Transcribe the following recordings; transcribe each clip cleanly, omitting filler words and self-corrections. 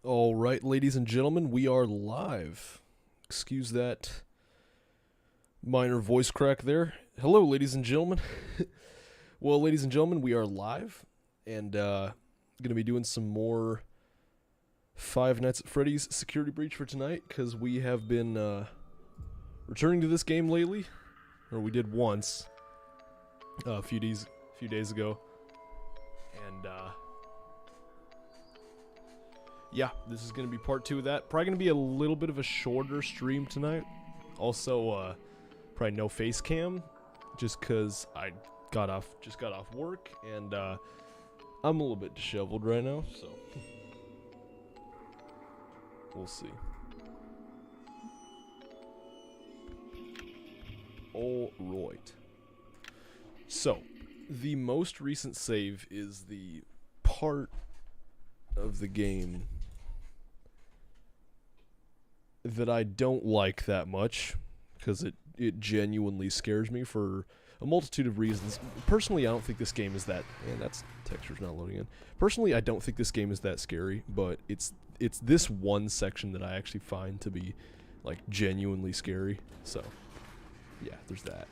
All right, ladies and gentlemen, we are live. Excuse that minor voice crack there. Hello, ladies and gentlemen. Well, ladies and gentlemen, we are live and going to be doing some more Five Nights at Freddy's Security Breach for tonight because we have been returning to this game lately, or we did once a few days ago, and yeah, this is going to be part 2 of that. Probably going to be a little bit of a shorter stream tonight. Also, probably no face cam, just because I just got off work, and I'm a little bit disheveled right now, so we'll see. All right. So, the most recent save is the part of the game that I don't like that much, because it genuinely scares me for a multitude of reasons. Personally, I don't think this game is that... Man, that's texture's not loading in. Personally, I don't think this game is that scary, but it's this one section that I actually find to be, like, genuinely scary. So, yeah, there's that.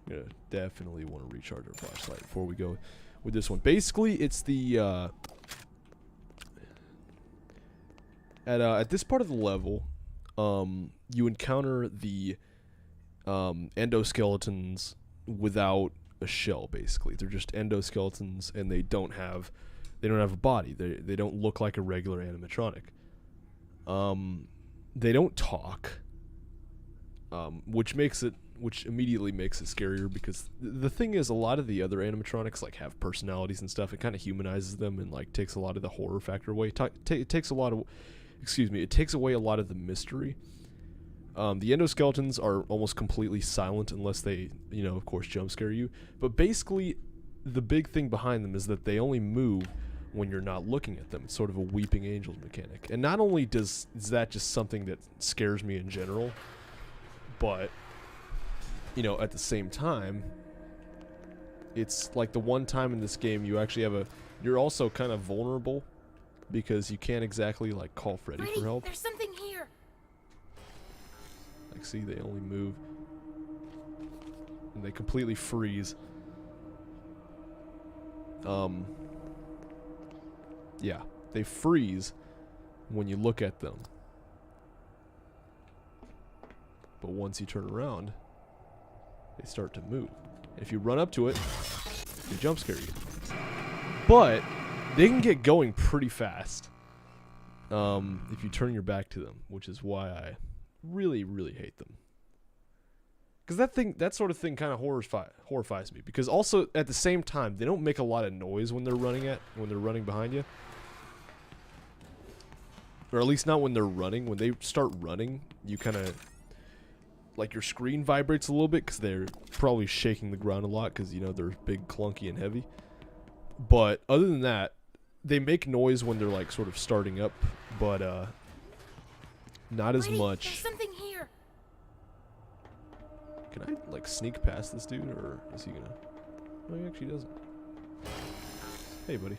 I'm gonna definitely want to recharge our flashlight before we go with this one. Basically, it's the, at this part of the level, you encounter the endoskeletons without a shell. Basically, they're just endoskeletons, and they don't have a body. They don't look like a regular animatronic. They don't talk, which immediately makes it scarier, because the thing is, a lot of the other animatronics like have personalities and stuff. It kind of humanizes them and like takes a lot of the horror factor away. It takes away a lot of the mystery. The endoskeletons are almost completely silent unless they, of course, jump scare you. But basically, the big thing behind them is that they only move when you're not looking at them. It's sort of a weeping angels mechanic. And not only is that just something that scares me in general, but, at the same time, it's like the one time in this game you actually you're also kind of vulnerable, because you can't exactly, like, call Freddy for help. There's something here. Like, see, they only move, and they completely freeze. Yeah, they freeze when you look at them. But once you turn around, they start to move. And if you run up to it, they jump scare you. But they can get going pretty fast if you turn your back to them, which is why I really, really hate them. Because that sort of thing kind of horrifies me. Because also, at the same time, they don't make a lot of noise when they're running behind you. Or at least not when they're running. When they start running, you kind of, like, your screen vibrates a little bit, because they're probably shaking the ground a lot, because, they're big, clunky, and heavy. But other than that, they make noise when they're, like, sort of starting up, but not as much. There's something here. Can I, like, sneak past this dude, or is he gonna... No, he actually doesn't. Hey, buddy.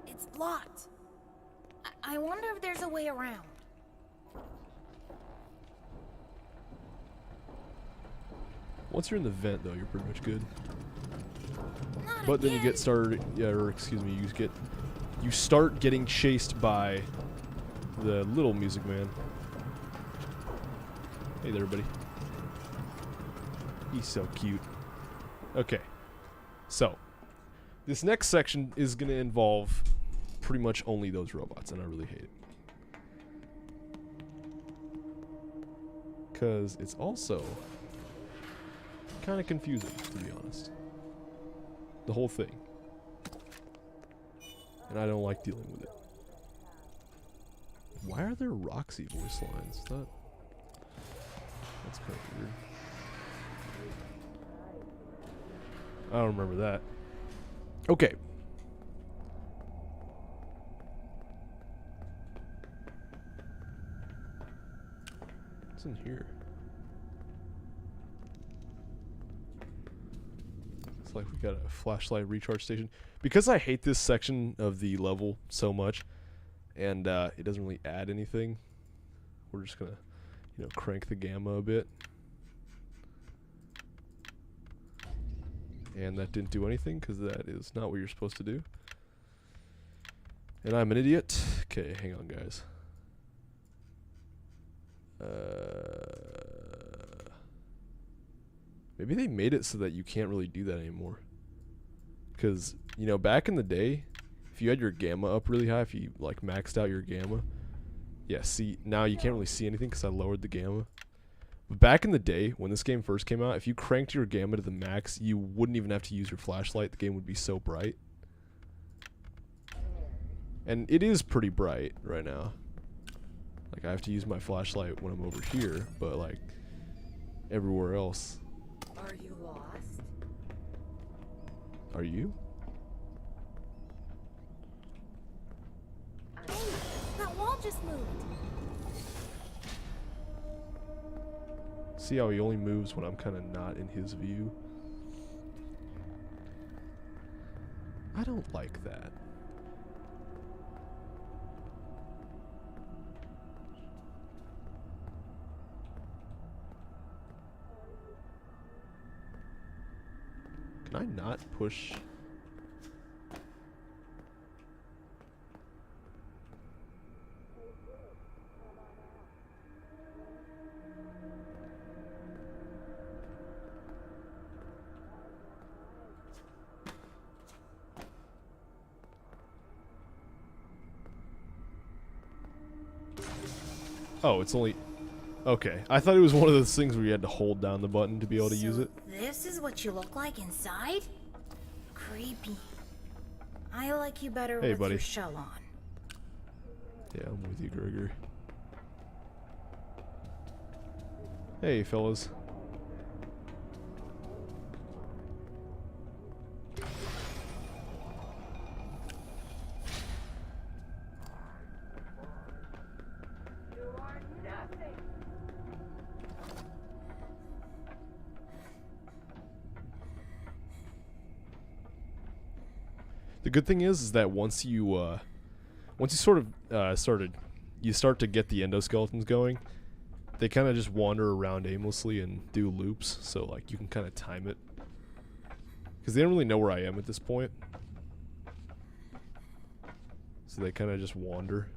It's blocked. I wonder if there's a way around. Once you're in the vent, though, you're pretty much good. Not But then you again. get started... Yeah, or excuse me, you start getting chased by the little music man. Hey there, buddy. He's so cute. Okay. So, this next section is going to involve pretty much only those robots, and I really hate it. Because it's also kind of confusing, to be honest. The whole thing. And I don't like dealing with it. Why are there Roxy voice lines? That's kind of weird. I don't remember that. Okay. What's in here? like we got a flashlight recharge station. Because I hate this section of the level so much, and it doesn't really add anything, we're just gonna, you know, crank the gamma a bit. And that didn't do anything because that is not what you're supposed to do. And I'm an idiot. Okay, hang on, guys. Maybe they made it so that you can't really do that anymore. Because, you know, back in the day, if you had your gamma up really high, if you, like, maxed out your gamma, yeah, see, now you can't really see anything because I lowered the gamma. But back in the day, when this game first came out, if you cranked your gamma to the max, you wouldn't even have to use your flashlight. The game would be so bright. And it is pretty bright right now. Like, I have to use my flashlight when I'm over here, but, like, everywhere else. Are you lost? Are you? Hey, that wall just moved. See how he only moves when I'm kind of not in his view? I don't like that. Can I not push? Oh, it's only... Okay. I thought it was one of those things where you had to hold down the button to be able to use it. This is what you look like inside? Creepy. I like you better with buddy. your shell on. Yeah, I'm with you, Gregor. Hey, fellas. The good thing is that once you sort of you start to get the endoskeletons going, they kind of just wander around aimlessly and do loops, so like you can kind of time it. Because they don't really know where I am at this point. So they kind of just wander.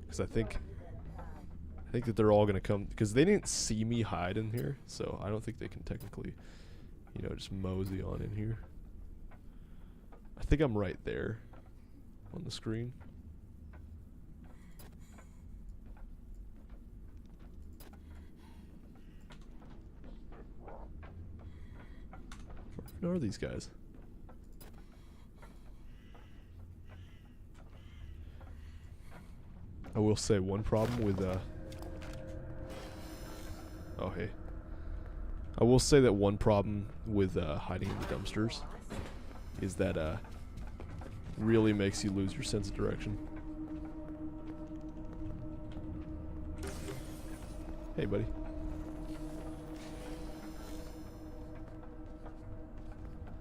Because I think that they're all going to come, because they didn't see me hide in here, so I don't think they can technically, you know, just mosey on in here. I think I'm right there on the screen. Where are these guys? I will say one problem with oh hey. I will say that one problem with hiding in the dumpsters is that really makes you lose your sense of direction. Hey, buddy.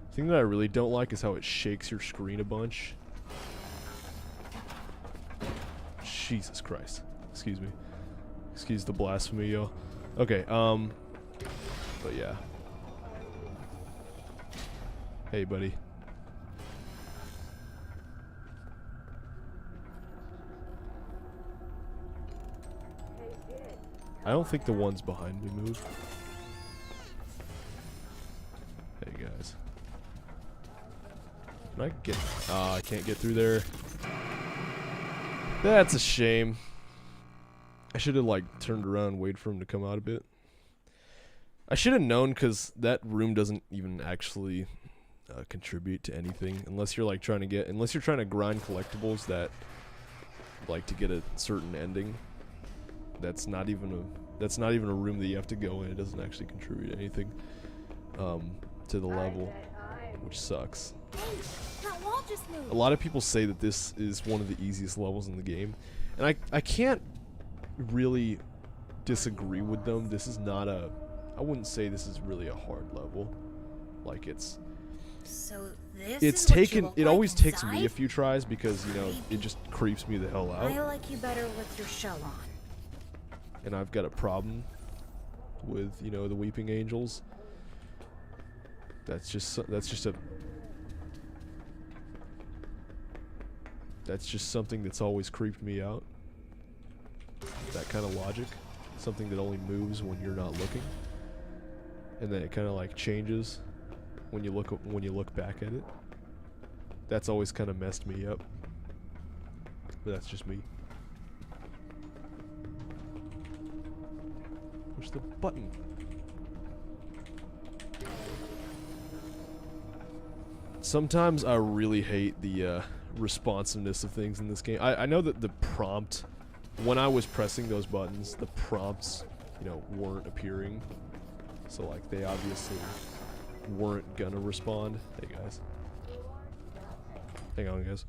The thing that I really don't like is how it shakes your screen a bunch. Jesus Christ. Excuse me. Excuse the blasphemy, yo. Okay, but yeah. Hey, buddy. I don't think the ones behind me move. Hey, guys. Can I get... I can't get through there. That's a shame. I should have, like, turned around and waited for him to come out a bit. I should have known, because that room doesn't even actually contribute to anything. Unless you're, like, trying to get... Unless you're trying to grind collectibles that... Like, to get a certain ending. That's not even a room that you have to go in. It doesn't actually contribute anything to the level, which sucks. Hey, that wall just moved. A lot of people say that this is one of the easiest levels in the game, and I can't really disagree with them. This is not a I wouldn't say this is really a hard level. Like So this it's is what you taken. look It like always takes me a inside? few tries because you know it just creeps me the hell out, I like you better with your shell on. and I've got a problem with the weeping angels. That's just something that's always creeped me out. That kind of logic, something that only moves when you're not looking, and then it kind of like changes when you look back at it. That's always kind of messed me up. But that's just me. Push the button. Sometimes I really hate the responsiveness of things in this game. I know that the prompt, when I was pressing those buttons, the prompts, weren't appearing. So, like, they obviously weren't gonna respond. Hey, guys. Hang on, guys.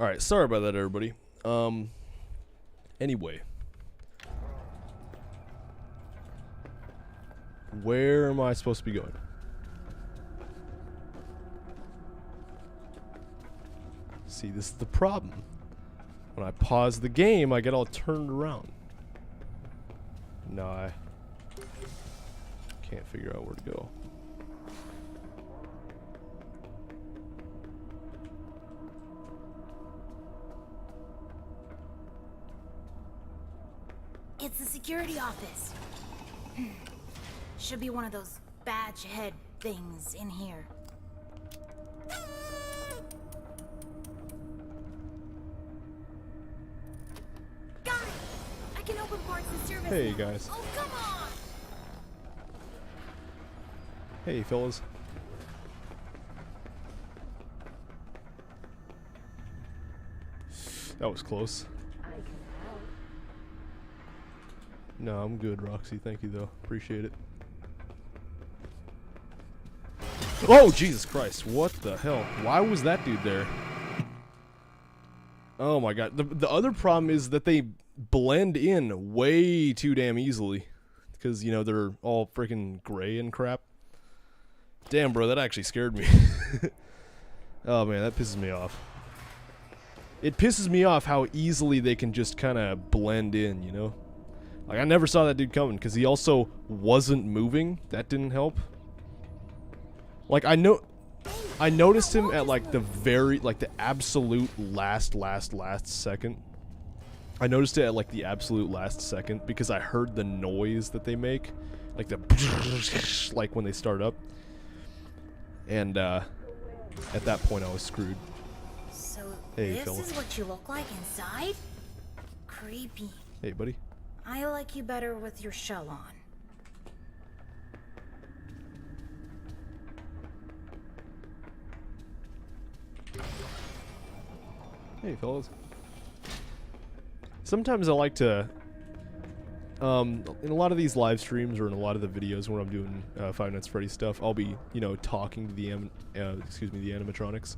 Alright, sorry about that, everybody. Anyway. Where am I supposed to be going? See, this is the problem. When I pause the game, I get all turned around. No, I can't figure out where to go. It's the security office. Should be one of those badge head things in here. Got it! I can open parts and service. Hey, now. guys. Oh, come on! Hey, fellas. That was close. No, I'm good, Roxy. Thank you, though. Appreciate it. Oh, Jesus Christ. What the hell? Why was that dude there? Oh, my God. The other problem is that they blend in way too damn easily. Because, you know, they're all freaking gray and crap. Damn, bro. That actually scared me. Oh, man. That pisses me off. It pisses me off how easily they can just kind of blend in, you know? Like, I never saw that dude coming, because he also wasn't moving. That didn't help. Like, I noticed him at, like, the absolute last second. I noticed it at, like, the absolute last second, because I heard the noise that they make. Like, the like, when they start up. And, at that point, I was screwed. So, Hey, this fella. is what you look like inside? Creepy. Hey, buddy. I like you better with your shell on. Hey, fellas. Sometimes I like to, in a lot of these live streams or in a lot of the videos where I'm doing Five Nights at Freddy's stuff, I'll be, you know, talking to the the animatronics,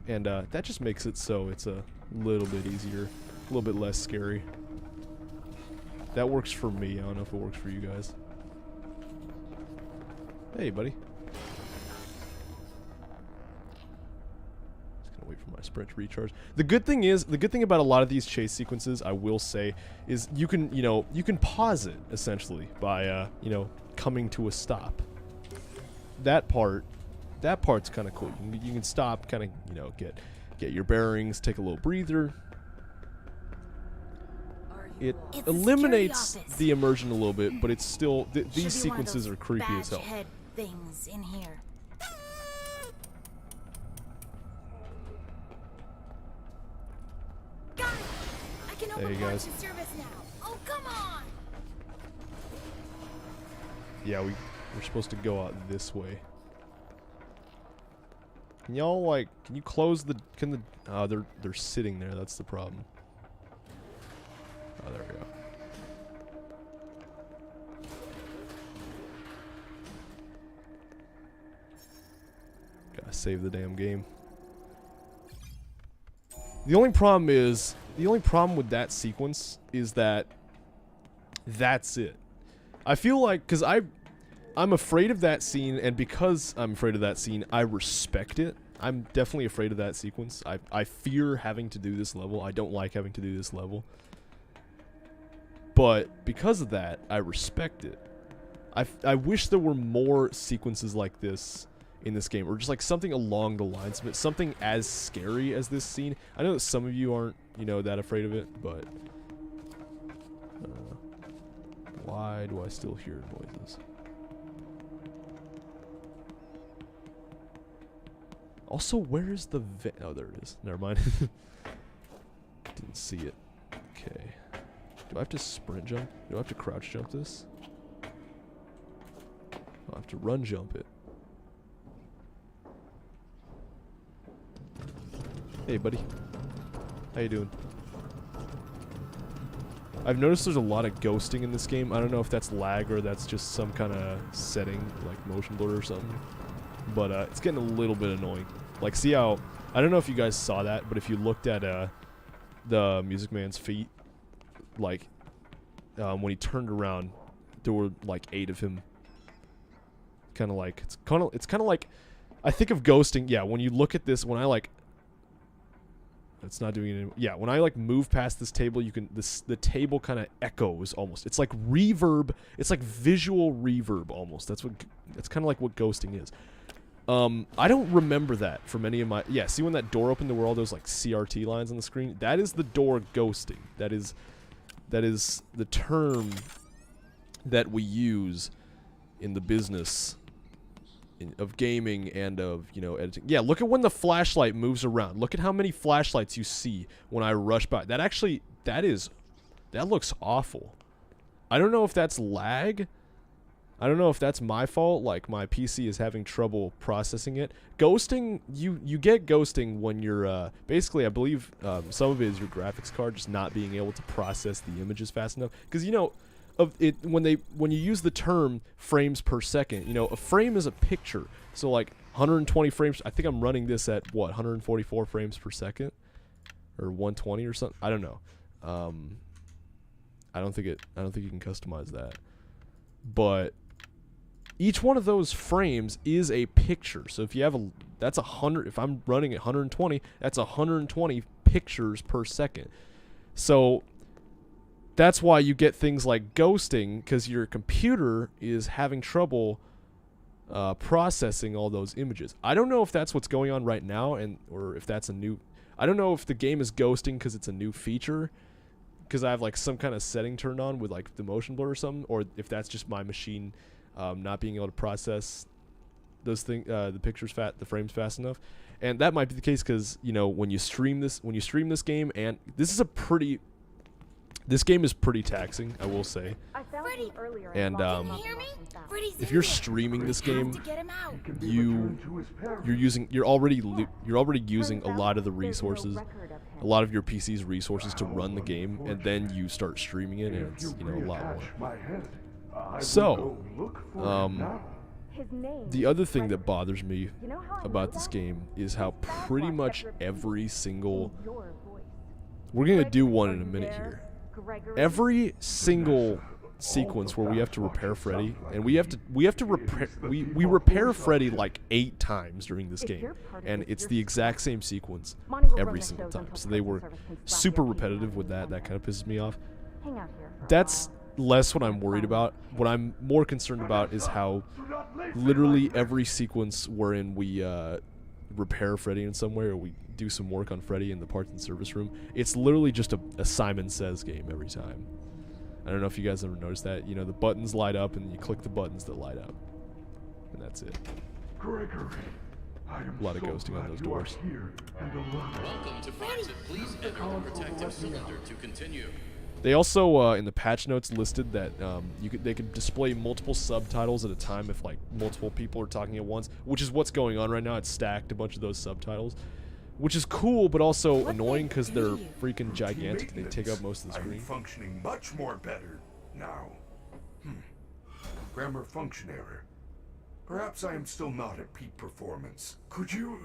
and that just makes it so it's a little bit easier, a little bit less scary. That works for me. I don't know if it works for you guys. Hey, buddy. Just gonna wait for my sprint to recharge. The good thing about a lot of these chase sequences, I will say, is you can, you know, you can pause it essentially by, you know, coming to a stop. That part's kind of cool. You can stop, kind of, you know, get your bearings, take a little breather. It eliminates the immersion a little bit, but it's still these sequences are creepy as hell. Head things in here. Got it! I can open Hey, parts guys. and service now. Oh, come on! Yeah, we're supposed to go out this way. Can y'all, like, can you close the, they're sitting there, that's the problem. Oh, there we go. Gotta save the damn game. The only problem with that sequence is that that's it. I feel like, because I'm afraid of that scene, and because I'm afraid of that scene, I respect it. I'm definitely afraid of that sequence. I fear having to do this level. I don't like having to do this level. But because of that, I respect it. I wish there were more sequences like this in this game, or just like something along the lines of it, something as scary as this scene. I know that some of you aren't, you know, that afraid of it, but why do I still hear noises? Also, where's the oh, there it is. Never mind. Didn't see it. Okay. Do I have to sprint jump? Do I have to crouch jump this? I'll have to run jump it. Hey, buddy. How you doing? I've noticed there's a lot of ghosting in this game. I don't know if that's lag or that's just some kind of setting, like motion blur or something. But it's getting a little bit annoying. Like, see how I don't know if you guys saw that, but if you looked at the Music Man's feet, like when he turned around, there were like 8 of him. Kind of like it's kind of like I think of ghosting. Yeah, when you look at this, when I like, it's not doing it anymore. Yeah, when I like move past this table, you can the table kind of echoes almost. It's like reverb. It's like visual reverb almost. That's kind of like what ghosting is. I don't remember that from any of my. Yeah, see when that door opened, there were all those like CRT lines on the screen. That is the door ghosting. That is the term that we use in the business of gaming and of, you know, editing. Yeah, look at when the flashlight moves around. Look at how many flashlights you see when I rush by. That actually, that looks awful. I don't know if that's lag. I don't know if that's my fault, like my PC is having trouble processing it. Ghosting, you get ghosting when you're, basically I believe some of it is your graphics card just not being able to process the images fast enough. Because, you know, when you use the term frames per second, you know, a frame is a picture. So like 120 frames, I think I'm running this at what, 144 frames per second? Or 120 or something? I don't know. I don't think you can customize that. But each one of those frames is a picture. So if you have that's 100, if I'm running at 120, that's 120 pictures per second. So that's why you get things like ghosting, because your computer is having trouble processing all those images. I don't know if that's what's going on right now, or if that's a new. I don't know if the game is ghosting because it's a new feature, because I have like some kind of setting turned on with like the motion blur or something, or if that's just my machine not being able to process those the pictures the frames fast enough. And that might be the case because, you know, when you stream this game, and this game is pretty taxing, I will say. And if you're streaming this game, you're already using a lot of the resources, a lot of your PC's resources to run the game, and then you start streaming it, and it's, you know, a lot more. So, the other thing that bothers me about this game is how pretty much every single. We're gonna do one in a minute here. Every single sequence where we have to repair Freddy, and we repair Freddy like 8 times during this game, and it's the exact same sequence every single time. So they were super repetitive with that. That kind of pisses me off. That's less what I'm worried about. What I'm more concerned about is how literally every sequence wherein we repair Freddy in some way, or we do some work on Freddy in the parts and service room, it's literally just a Simon Says game every time. I don't know if you guys ever noticed that. You know, the buttons light up and you click the buttons that light up, and that's it. Gregory, A lot of ghosting on those doors. Welcome to Francis. Please enter the protective cylinder to continue. They also, in the patch notes, listed that they could display multiple subtitles at a time if like multiple people are talking at once, which is what's going on right now. It's stacked a bunch of those subtitles, which is cool, but also annoying because they're freaking gigantic. They take up most of the screen. I'm functioning much more better now. Grammar function error. Perhaps I am still not at peak performance. Could you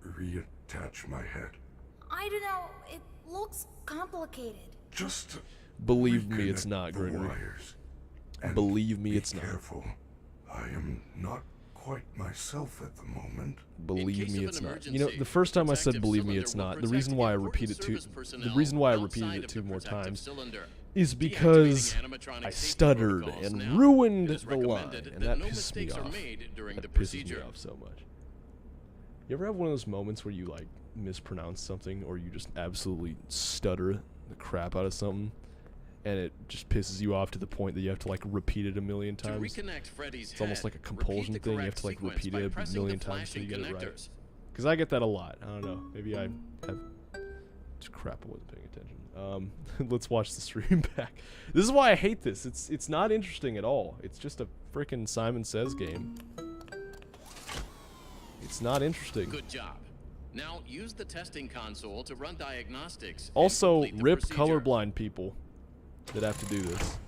reattach my head? I don't know. It looks complicated. Just believe me, it's not, Gregory. Believe me, it's not. Careful. I am not quite myself at the moment. Believe me, it's not. You know, the first time I said believe me, it's not, the reason why I repeated it 2 more times is because I stuttered and ruined the line, and that pisses me off. That pisses me off so much. You ever have one of those moments where you like mispronounce something, or you just absolutely stutter the crap out of something, and it just pisses you off to the point that you have to like repeat it a million times? It's almost like a compulsion thing. You have to like repeat it a million times so you get it right. Because I get that a lot. I don't know. Maybe I have just crap. I wasn't paying attention. Let's watch the stream back. This is why I hate this. It's not interesting at all. It's just a freaking Simon Says game. It's not interesting. Good job. Now use the testing console to run diagnostics. Also, rip colorblind people that have to do this.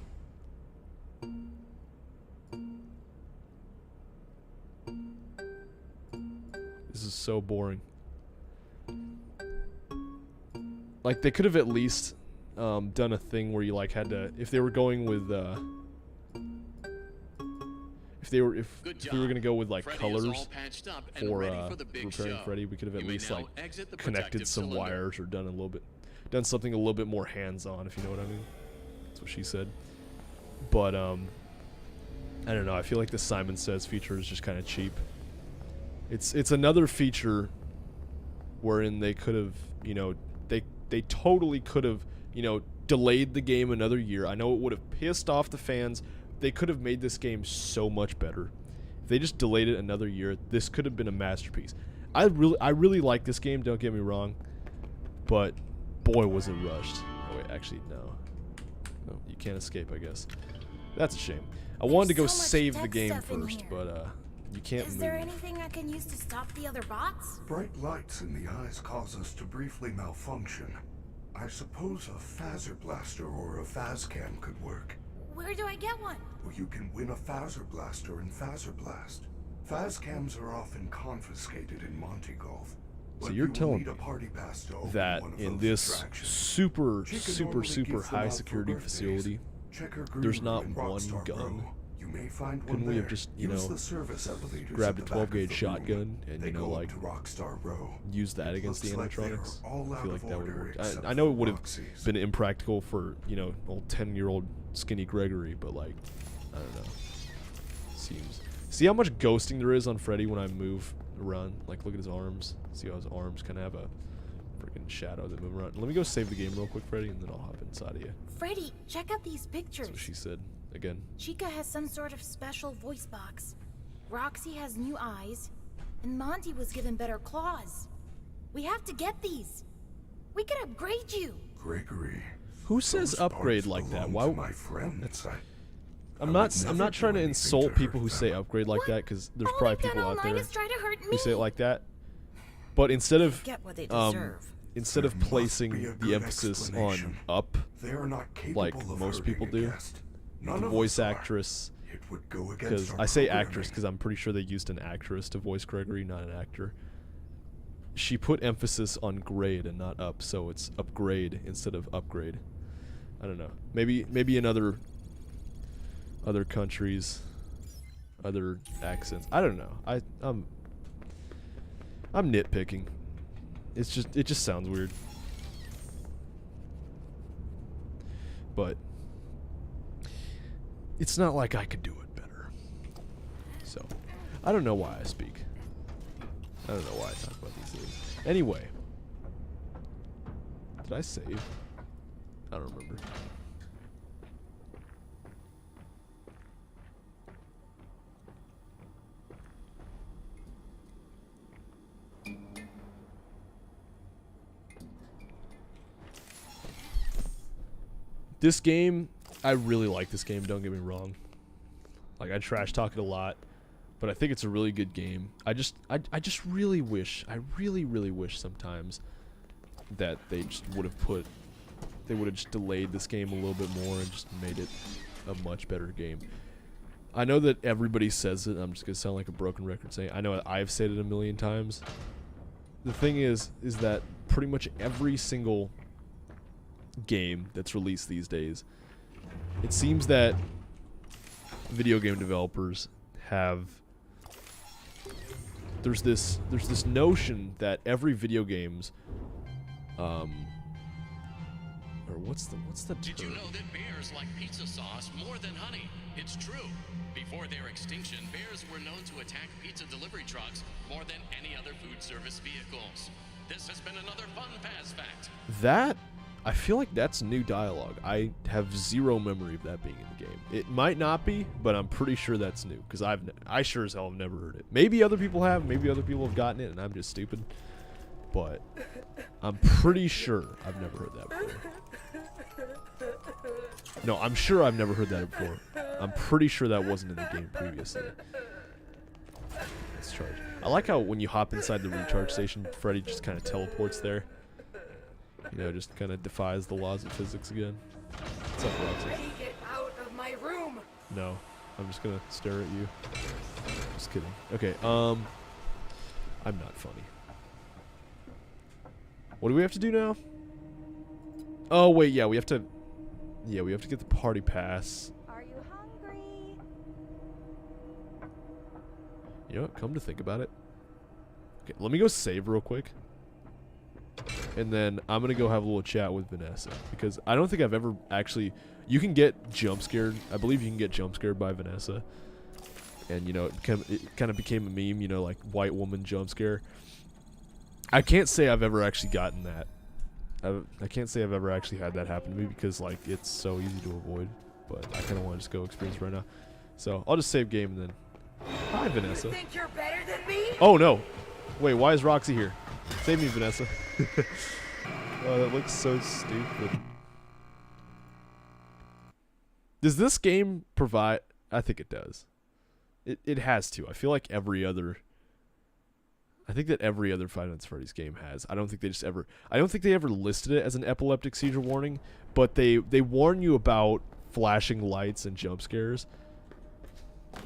This is so boring. like they could have at least done a thing where you like had to, if they were going with if we were gonna go with like colors for repairing Freddy, we could have at least like connected some wires or done something a little bit more hands-on, if you know what I mean. That's what she said. But I don't know. I feel like the Simon Says feature is just kind of cheap. It's another feature wherein they could have, you know, they totally could have, you know, delayed the game another year. I know it would have pissed off the fans. They could have made this game so much better. If they just delayed it another year, this could have been a masterpiece. I really like this game, don't get me wrong. But boy was it rushed. Oh wait, actually no. No, you can't escape, I guess. That's a shame. I wanted to go so much save the tech game stuff in first, here. but you can't Is move. there anything I can use to stop the other bots? Bright lights in the eyes cause us to briefly malfunction. I suppose a phaser blaster or a phascam could work. Where do I get one? Well, you can win a phaser blaster in Phaser Blast. Phascams are often confiscated in Monte Golf. So but you're you will telling need a me party pass to open that one of in those this attractions. super Chica normally gives them high out for security birthdays. facility, Check her there's green not room in one Rockstar gun? Row. You may find Couldn't one we have there. just, you Use know, the service elevators grabbed at a the back of 12 gauge the shotgun room. and, They you know, go up like, to Rockstar Row. use that against the Looks like they are animatronics? all I out feel like of that would order work. except I know it for would have Roxy's. been impractical for, you know, old 10-year-old skinny Gregory, but like, I don't know. Seems. See how much ghosting there is on Freddy when I move around? Like, look at his arms. See how his arms kind of have a freaking shadow that move around. Let me go save the game real quick, Freddy, and then I'll hop inside of you. Freddy, check out these pictures. That's what she said. Again. Chica has some sort of special voice box. Roxy has new eyes, and Monty was given better claws. We have to get these. We could upgrade you. Gregory. Who says those upgrade parts like that? belong Why? to my friends. I'm would not never trying do to anything insult to people hurt who say them. upgrade like What? that, because there's All probably they've done people all out night there is try to hurt who me. say it like that. But instead of Get what they deserve. instead of There must placing be a the good emphasis on explanation. up, They are not capable like of most hurting people a do, guest. the None of voice us are. actress, It would go against because our I say programming. actress because I'm pretty sure they used an actress to voice Gregory, not an actor. She put emphasis on grade and not up, so it's upgrade instead of upgrade. I don't know. Maybe in other countries, other accents. I don't know. I'm nitpicking. It just sounds weird. But it's not like I could do it better. So, I don't know why I speak. I don't know why I talk about these things. Anyway. Did I save? I don't remember. This game, I really like this game, don't get me wrong. Like, I trash talk it a lot, but I think it's a really good game. I just really wish, I really wish sometimes that they just would have just delayed this game a little bit more and just made it a much better game. I know that everybody says it, and I'm just gonna sound like a broken record saying, I know I've said it a million times. The thing is that pretty much every single game that's released these days, it seems that video game developers have there's this notion that every video game's or what's the term? Did you know that bears like pizza sauce more than honey? It's true. Before their extinction, bears were known to attack pizza delivery trucks more than any other food service vehicles. This has been another fun Paz fact. That, I feel like that's new dialogue. I have zero memory of that being in the game. It might not be, but I'm pretty sure that's new, because I sure as hell have never heard it. Maybe other people have, maybe other people have gotten it and I'm just stupid. But I'm pretty sure I've never heard that before. No, I'm sure I've never heard that before. I'm pretty sure that wasn't in the game previously. Let's charge. I like how when you hop inside the recharge station, Freddy just kind of teleports there. You know, just kind of defies the laws of physics again. What's up, Roxy? Freddy, get out of my room. No, I'm just gonna stare at you. Just kidding. Okay, I'm not funny. What do we have to do now? Oh wait, yeah, we have to. Yeah, we have to get the party pass. Are you hungry? You know what? Come to think about it. Okay, let me go save real quick. And then I'm gonna go have a little chat with Vanessa because I don't think I've ever actually. You can get jump scared. I believe you can get jump scared by Vanessa. And you know, it kind of became a meme. You know, like white woman jump scare. I can't say I've ever actually gotten that. I can't say I've ever actually had that happen to me because like it's so easy to avoid. But I kind of want to just go experience right now. So I'll just save game and then. Hi, Vanessa. You think you're better than me? Oh no! Wait, why is Roxy here? Save me, Vanessa. Oh, that looks so stupid. Does this game provide... I think it does. It has to. I feel like every other... I think that every other Five Nights at Freddy's game has. I don't think they just ever... I don't think they ever listed it as an epileptic seizure warning, but they warn you about flashing lights and jump scares,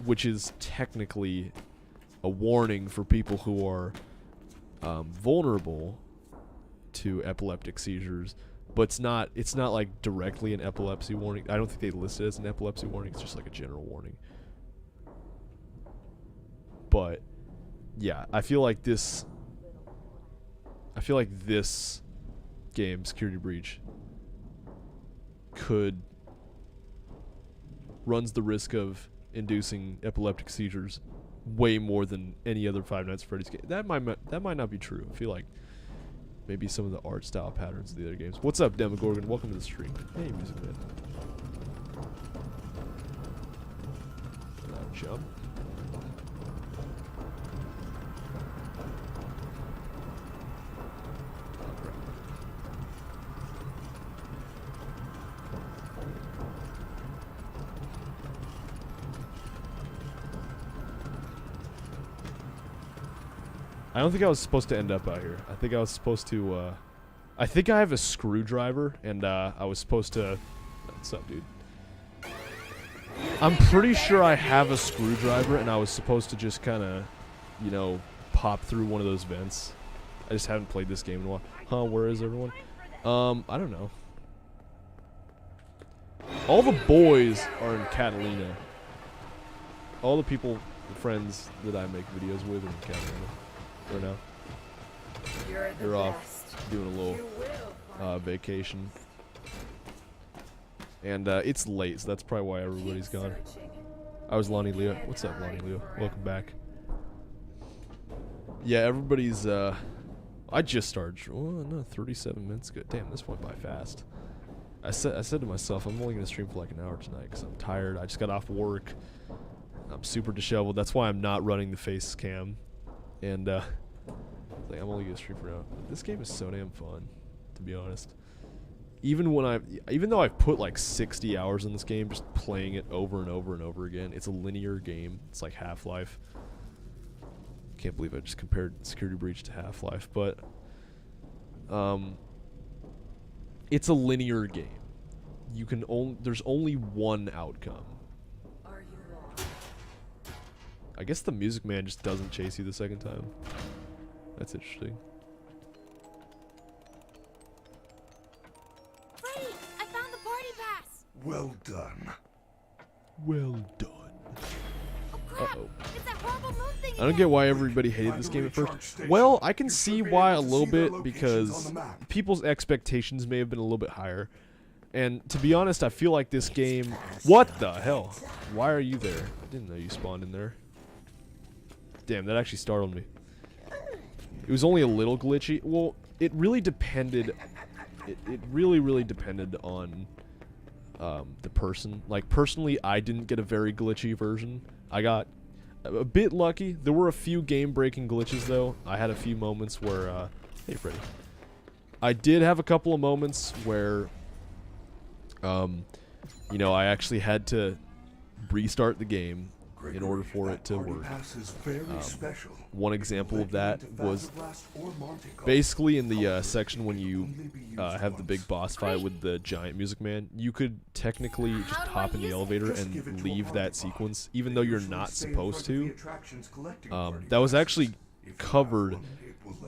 which is technically a warning for people who are vulnerable to epileptic seizures, but it's not like directly an epilepsy warning. I don't think they list it as an epilepsy warning. It's just like a general warning. But yeah, I feel like this game, Security Breach, runs the risk of inducing epileptic seizures way more than any other Five Nights at Freddy's game. That might not be true. I feel like maybe some of the art style patterns of the other games. What's up, Demogorgon? Welcome to the stream. Hey, Music Man. Now jump. I don't think I was supposed to end up out here. I think I was supposed to, I think I have a screwdriver, and, I was supposed to... What's up, dude? I'm pretty sure I have a screwdriver, and I was supposed to just kind of, you know, pop through one of those vents. I just haven't played this game in a while. Huh, where is everyone? I don't know. All the boys are in Catalina. All the people, the friends that I make videos with are in Catalina. Right now. They're off doing a little vacation. And it's late, so that's probably why everybody's gone. I was Lonnie Leo. What's up, Lonnie Leo? Welcome back. Yeah, everybody's I just started. Oh no, 37 minutes ago. Damn, this went by fast. I said to myself, I'm only gonna stream for like an hour tonight because I'm tired. I just got off work. I'm super disheveled. That's why I'm not running the face cam. And like, I'm only gonna stream for now. This game is so damn fun, to be honest. Even though I've put like 60 hours in this game, just playing it over and over and over again. It's a linear game. It's like Half-Life. Can't believe I just compared Security Breach to Half-Life, but it's a linear game. You can there's only one outcome. I guess the Music Man just doesn't chase you the second time. That's interesting. Freddy, I found the party pass. Well done. Well done. Oh crap! Uh-oh. It's that horrible moon thing I don't again. get why everybody hated this game at first. Well, I can see why a little bit because people's expectations may have been a little bit higher. And to be honest, I feel like this game... What the hell? Why are you there? I didn't know you spawned in there. Damn, that actually startled me. It was only a little glitchy. Well, it really depended... It really, really depended on the person. Like, personally, I didn't get a very glitchy version. I got a bit lucky. There were a few game-breaking glitches, though. I had a few moments where... hey, Freddy. I did have a couple of moments where... you know, I actually had to restart the game in order for it to work. One example of that was basically in the section when you have the big boss fight with the giant Music Man. You could technically just hop in the elevator and leave that sequence, even though you're not supposed to. That was actually covered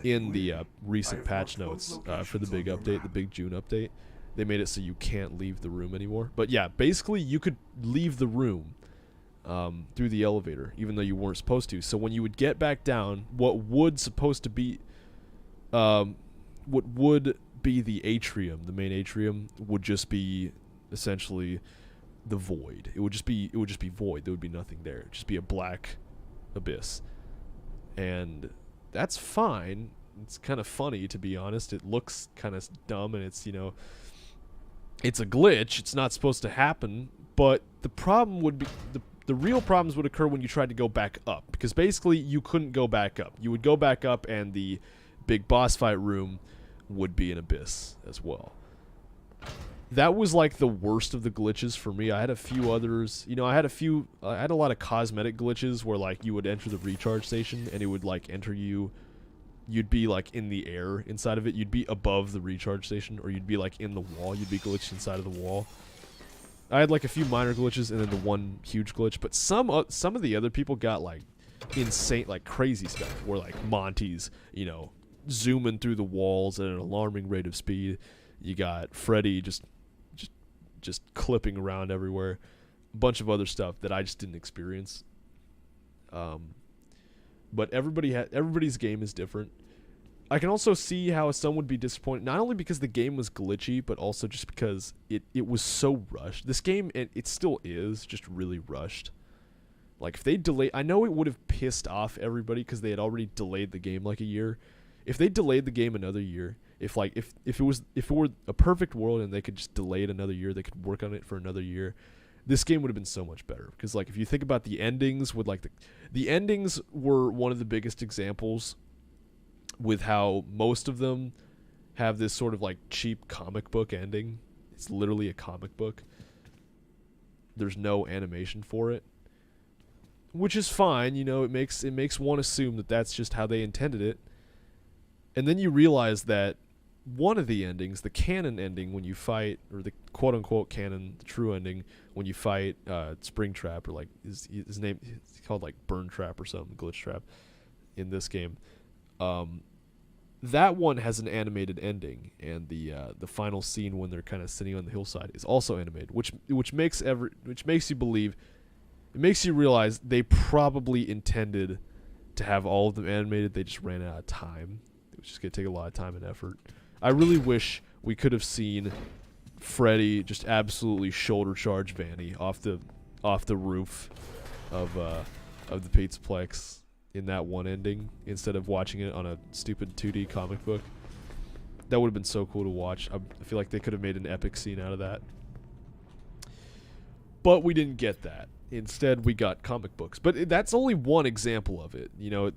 in the recent patch notes for the big update, the big June update. they made it so you can't leave the room anymore. But yeah, basically you could leave the room through the elevator, even though you weren't supposed to. So when you would get back down, what would be the atrium, the main atrium, would just be essentially the void. It would just be void. There would be nothing there. It'd just be a black abyss. And that's fine. It's kind of funny, to be honest. It looks kind of dumb, and it's, you know, it's a glitch. It's not supposed to happen. But the problem would be, the real problems would occur when you tried to go back up, because basically you couldn't go back up. You would go back up, and the big boss fight room would be an abyss as well. That was like the worst of the glitches for me. I had a few others. You know, I had a lot of cosmetic glitches where, like, you would enter the recharge station and it would, like, enter you. You'd be, like, in the air inside of it. You'd be above the recharge station, or you'd be, like, in the wall. You'd be glitched inside of the wall. I had, like, a few minor glitches and then the one huge glitch. But some of the other people got, like, insane, like, crazy stuff where, like, Monty's, you know, zooming through the walls at an alarming rate of speed. You got Freddy just clipping around everywhere. A bunch of other stuff that I just didn't experience. But everybody's game is different. I can also see how some would be disappointed, not only because the game was glitchy, but also just because it was so rushed. This game, it still is just really rushed. Like, if they delay, I know it would have pissed off everybody because they had already delayed the game like a year. If they delayed the game another year, if it were a perfect world and they could just delay it another year, they could work on it for another year, this game would have been so much better. Because, like, if you think about the endings, with, like, the endings were one of the biggest examples with how most of them have this sort of, like, cheap comic book ending. It's literally a comic book. There's no animation for it, which is fine. You know, it makes one assume that that's just how they intended it. And then you realize that one of the endings, the canon ending when you fight, or the quote-unquote canon, the true ending, when you fight Springtrap, or, like, his name, it's called, like, Burn Trap or something, Glitch Trap, in this game. That one has an animated ending, and the final scene when they're kind of sitting on the hillside is also animated, which makes you believe, it makes you realize they probably intended to have all of them animated. They just ran out of time. It was just gonna take a lot of time and effort. I really wish we could have seen Freddy just absolutely shoulder charge Vanny off the roof of the Pizzaplex in that one ending, instead of watching it on a stupid 2D comic book. That would have been so cool to watch. I feel like they could have made an epic scene out of that. But we didn't get that. Instead, we got comic books. But that's only one example of it. You know,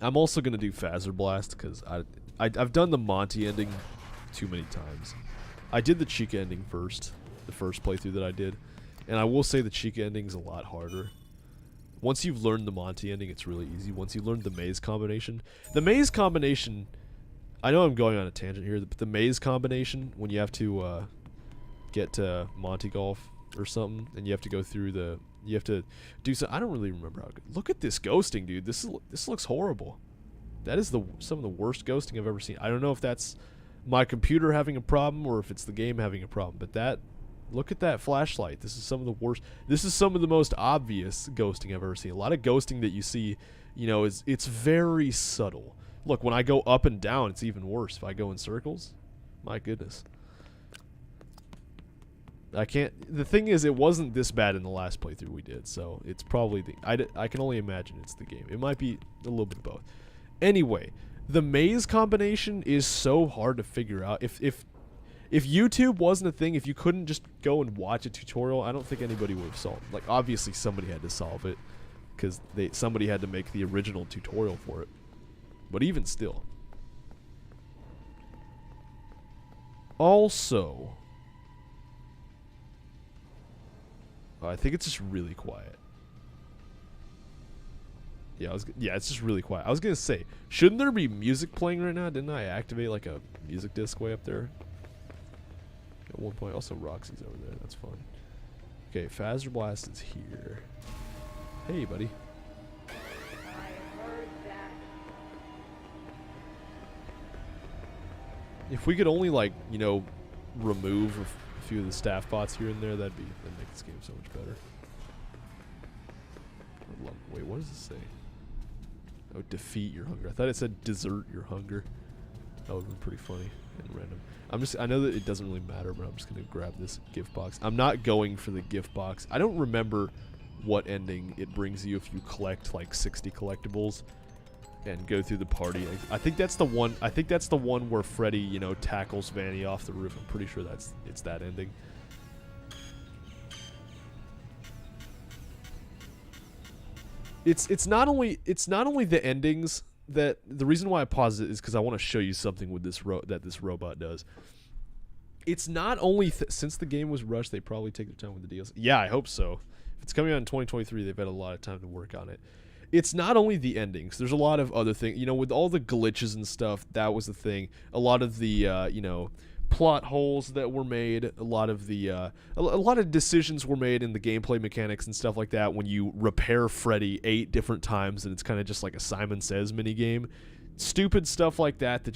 I'm also going to do Phaser Blast, because I've done the Monty ending too many times. I did the Chica ending first, the first playthrough that I did. And I will say the Chica ending's a lot harder. Once you've learned the Monty ending, it's really easy. Once you learn the maze combination. The maze combination, I know I'm going on a tangent here, but the maze combination, when you have to get to Monty Golf or something, and you have to go through you have to do so. I don't really remember how. Look at this ghosting, dude. This looks horrible. That is some of the worst ghosting I've ever seen. I don't know if that's my computer having a problem or if it's the game having a problem, but look at that flashlight. This is some of the worst. This is some of the most obvious ghosting I've ever seen. A lot of ghosting that you see, you know, it's very subtle. Look, when I go up and down, it's even worse. If I go in circles, my goodness. I can't. The thing is, it wasn't this bad in the last playthrough we did, so it's probably I can only imagine it's the game. It might be a little bit of both. Anyway, the maze combination is so hard to figure out. If YouTube wasn't a thing, if you couldn't just go and watch a tutorial, I don't think anybody would have solved it. Like, obviously somebody had to solve it, because somebody had to make the original tutorial for it. But even still. Also, I think it's just really quiet. Yeah, it's just really quiet. I was gonna say, shouldn't there be music playing right now? Didn't I activate, like, a music disc way up there? At one point. Also, Roxy's over there. That's fun. Okay, Phaser Blast is here. Hey, buddy. If we could only, like, you know, remove a few of the staff bots here and there, that'd make this game so much better. Wait, what does it say? Oh, defeat your hunger. I thought it said desert your hunger. That would have been pretty funny and random. I know that it doesn't really matter, but I'm just gonna grab this gift box. I'm not going for the gift box. I don't remember what ending it brings you if you collect like 60 collectibles and go through the party. I think that's the one. I think that's the one where Freddy, you know, tackles Vanny off the roof. I'm pretty sure it's that ending. It's not only the endings that the reason why I paused it is because I want to show you something with this this robot does. It's not only since the game was rushed, they probably take their time with the DLC. Yeah, I hope so. If it's coming out in 2023, they've had a lot of time to work on it. It's not only the endings. There's a lot of other things. You know, with all the glitches and stuff, that was the thing. A lot of the, you know, plot holes that were made. A lot of the, a lot of decisions were made in the gameplay mechanics and stuff like that when you repair Freddy 8 different times and it's kind of just like a Simon Says minigame. Stupid stuff like that that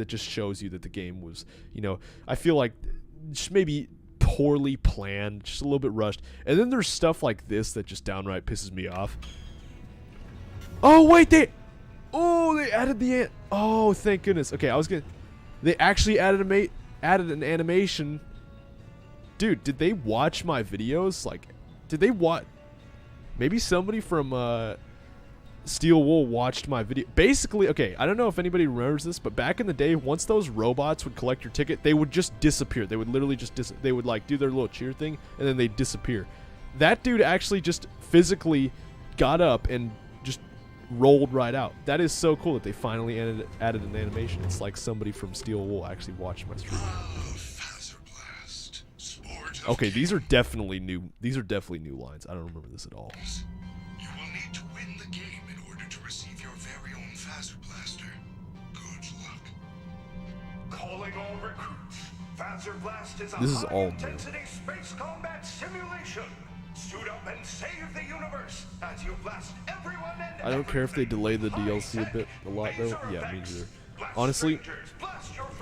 just shows you that the game was, you know, I feel like just maybe poorly planned, just a little bit rushed. And then there's stuff like this that just downright pisses me off. Oh wait, they added the oh, thank goodness. Okay, they actually added an animation. Dude, did they watch my videos? Like, did they watch? Maybe somebody from Steel Wool watched my video. Basically, okay, I don't know if anybody remembers this, but back in the day, once those robots would collect your ticket, they would just disappear. They would literally just they would like do their little cheer thing and then they'd disappear. That dude actually just physically got up and just rolled right out. That is so cool that they finally added an animation. It's like somebody from Steel Wool actually watched my stream. Okay, these are definitely new. These are definitely new lines. I don't remember this at all. You will need to win the game in order to receive your very own Phaser Blaster. Good luck. Calling all recruits. Phaser Blast is a This is all new. high-intensity space combat simulation. Suit up and save the universe as you blast everyone and I don't care if they delay the DLC a lot though. Yeah, me neither. Honestly,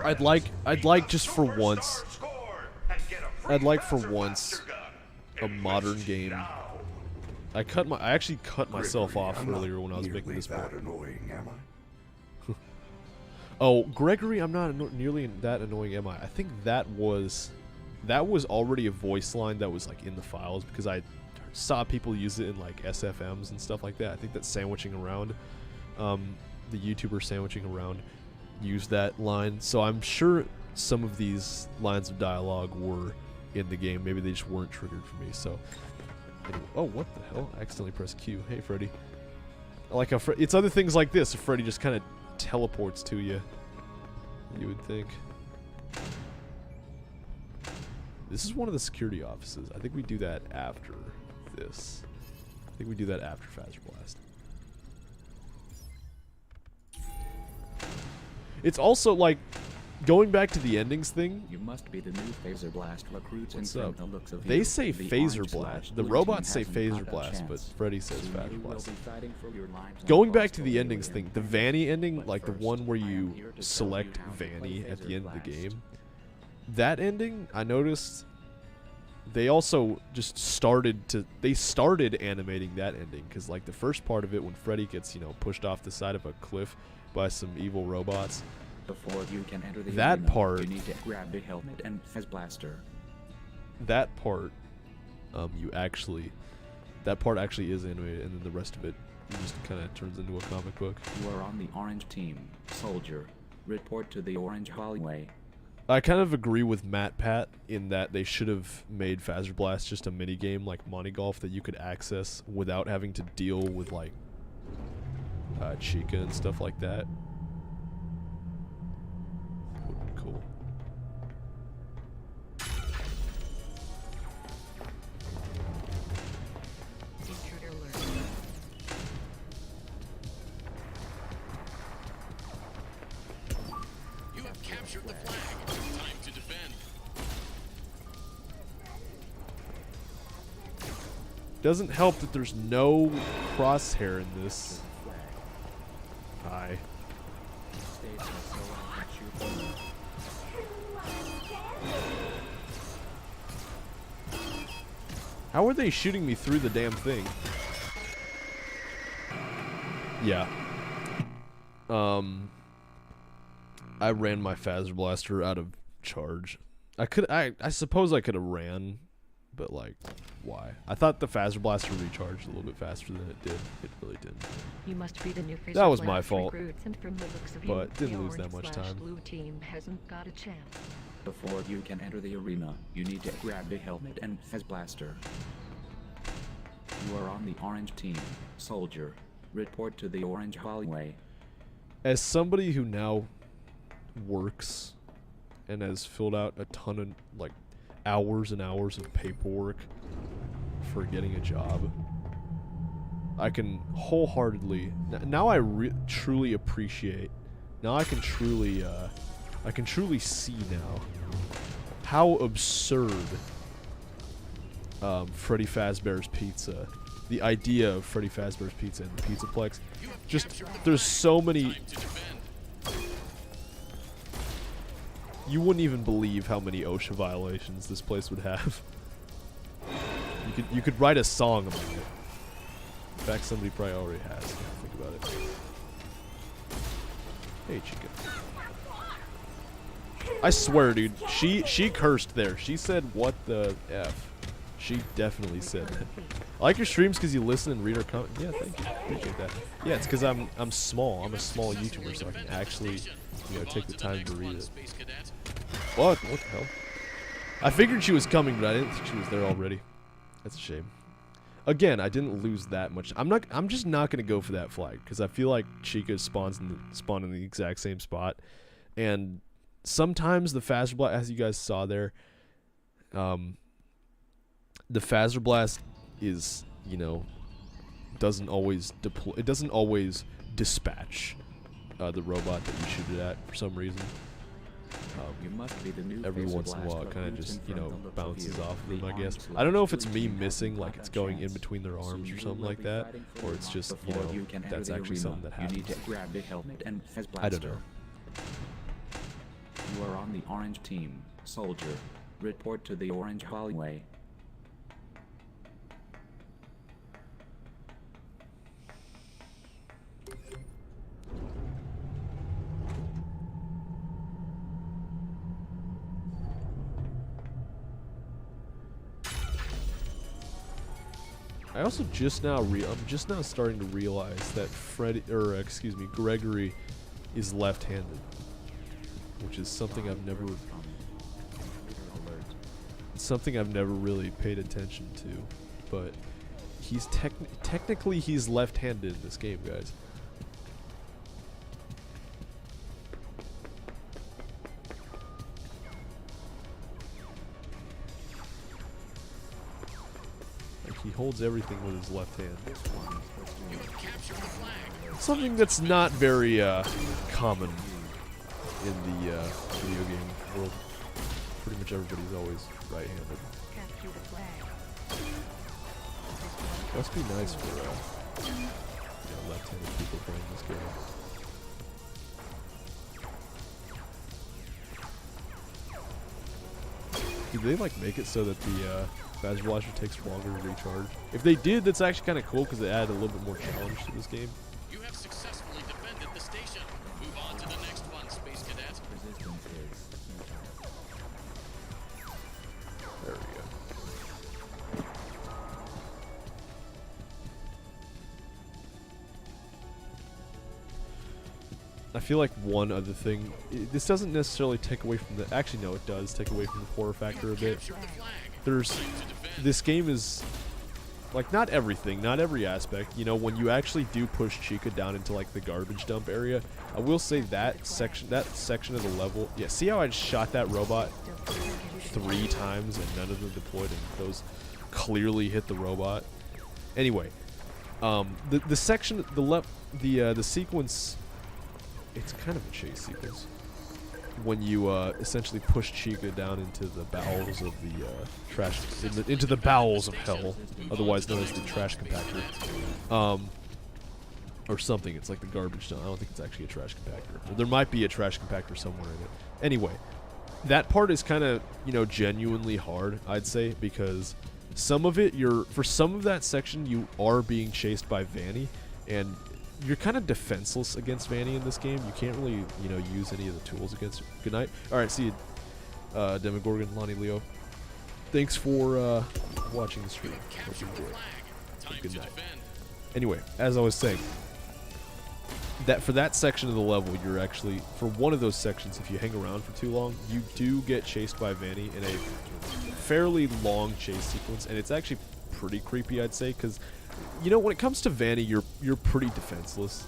I'd like just for once. I'd like for once a modern game. I actually cut myself off earlier when I was making this part. Annoying, am I? Oh, Gregory, I'm not nearly that annoying, am I? I think that was already a voice line that was like in the files because I saw people use it in like SFMs and stuff like that. I think that Sandwiching Around, the YouTuber Sandwiching Around, used that line. So I'm sure some of these lines of dialogue were in the game. Maybe they just weren't triggered for me. So, anyway, oh, what the hell? I accidentally pressed Q. Hey, Freddy. I like how it's other things like this. If Freddy just kind of teleports to you, you would think. This is one of the security offices. I think we do that after this. I think we do that after Phaser Blast. It's also like going back to the endings thing. You must be the new Phaser Blast recruits. What's and up? the looks of They you. say The Phaser orange Blast. slash The blue robots team say hasn't Phaser had a Blast, but chance. Freddy says Soon Phaser you will Blast. be fighting for your lives and Going back lost to the over endings here. thing, the Vanny ending, But like the first, one where I am you here to tell select you how to Vanny play at the end of the Phaser game, that ending, I noticed they also just started animating that ending because like the first part of it when Freddy gets, you know, pushed off the side of a cliff by some evil robots. Before you can enter the That arena, part- you need to grab the helmet and Phase Blaster. That part, that part actually is animated, and then the rest of it just kind of turns into a comic book. You are on the orange team, soldier. Report to the orange hallway. I kind of agree with Matt Pat in that they should have made Phaser Blast just a mini game like Monty Golf that you could access without having to deal with like Chica and stuff like that. Would be cool. Intruder alert. You have captured the flag. Time to defend. Doesn't help that there's no crosshair in this. Hi. States are so I can shoot them. How are they shooting me through the damn thing? Yeah. I ran my Phaser Blaster out of charge. I suppose I could have ran, but like, why? I thought the Phaser Blaster recharged a little bit faster than it did. It really didn't. You must be the new That was my Blast fault, recruits, and from the looks of but you, didn't the lose that much orange/blue time. team hasn't got a chance. Before you can enter the arena, you need to grab the helmet and Fez Blaster. You are on the orange team. Soldier, report to the orange hallway. As somebody who now works and has filled out a ton of like hours and hours of paperwork for getting a job, I can wholeheartedly now I truly appreciate. Now I can truly see now how absurd Freddy Fazbear's Pizza, the idea of Freddy Fazbear's Pizza and the Pizzaplex, just there's so many. You wouldn't even believe how many OSHA violations this place would have. You could write a song about it. In fact, somebody probably already has. Think about it. Hey, Chica. I swear, dude. She cursed there. She said, "What the f?" She definitely said that. I like your streams because you listen and read our comments. Yeah, thank you. Appreciate that. Yeah, it's because I'm small. I'm a small YouTuber, so I can actually, take the time to read it. What? What the hell? I figured she was coming, but I didn't think she was there already. That's a shame. Again, I didn't lose that much. I'm just not gonna go for that flag because I feel like Chica spawned in the exact same spot, and sometimes the Phaser Blast, as you guys saw there, the Phaser Blast is, doesn't always deploy. It doesn't always dispatch the robot that you shoot it at for some reason. You must be the new Every Phaser once in a while, it Blast kind of recruits just, in from the look bounces you. off of The them, I guess. orange I don't know if it's blue me team missing, hasn't like got it's a going in chance. between their So arms or you something will like be that, fighting for or your it's life. just, Before you can enter that's the actually arena, something that you need happens. to grab the helmet and Fez I don't Blaster. know. You are on the orange team. Soldier, report to the orange hallway. I also I'm just now starting to realize that Gregory is left-handed, which is something I've never really paid attention to, but he's technically he's left-handed in this game, guys. He holds everything with his left hand. Something that's not very common in the video game world. Pretty much everybody's always right-handed. Capture the flag. Must be nice for left-handed people playing this game. Did they make it so that the Phaser Blaster takes longer to recharge? If they did, that's actually kind of cool because it added a little bit more challenge to this game. You have successfully defended the station. Move on to the next one, Space Cadet. Resistance is There we go. I feel like one other thing, this doesn't necessarily take away from the, actually no, it does take away from the horror factor a bit. This game is, not everything, not every aspect, when you actually do push Chica down into the garbage dump area, I will say that section of the level, yeah, see how I just shot that robot 3 times and none of them deployed and those clearly hit the robot? Anyway, the section, the sequence, it's kind of a chase sequence when you essentially push Chica down into the bowels of the trash, into the bowels of hell, otherwise known as the trash compactor, or something. It's like the garbage dump. I don't think it's actually a trash compactor. There might be a trash compactor somewhere in it. Anyway, that part is kind of genuinely hard, I'd say, because some of it, for some of that section, you are being chased by Vanny, and you're kind of defenseless against Vanny in this game. You can't really, use any of the tools against her. Good night. All right, see you, Demogorgon, Lonnie, Leo. Thanks for watching the stream. Hope you enjoyed. Good night. Anyway, as I was saying, that for that section of the level, you're actually, for one of those sections, if you hang around for too long, you do get chased by Vanny in a fairly long chase sequence, and it's actually pretty creepy, I'd say, because when it comes to Vanny, you're pretty defenseless.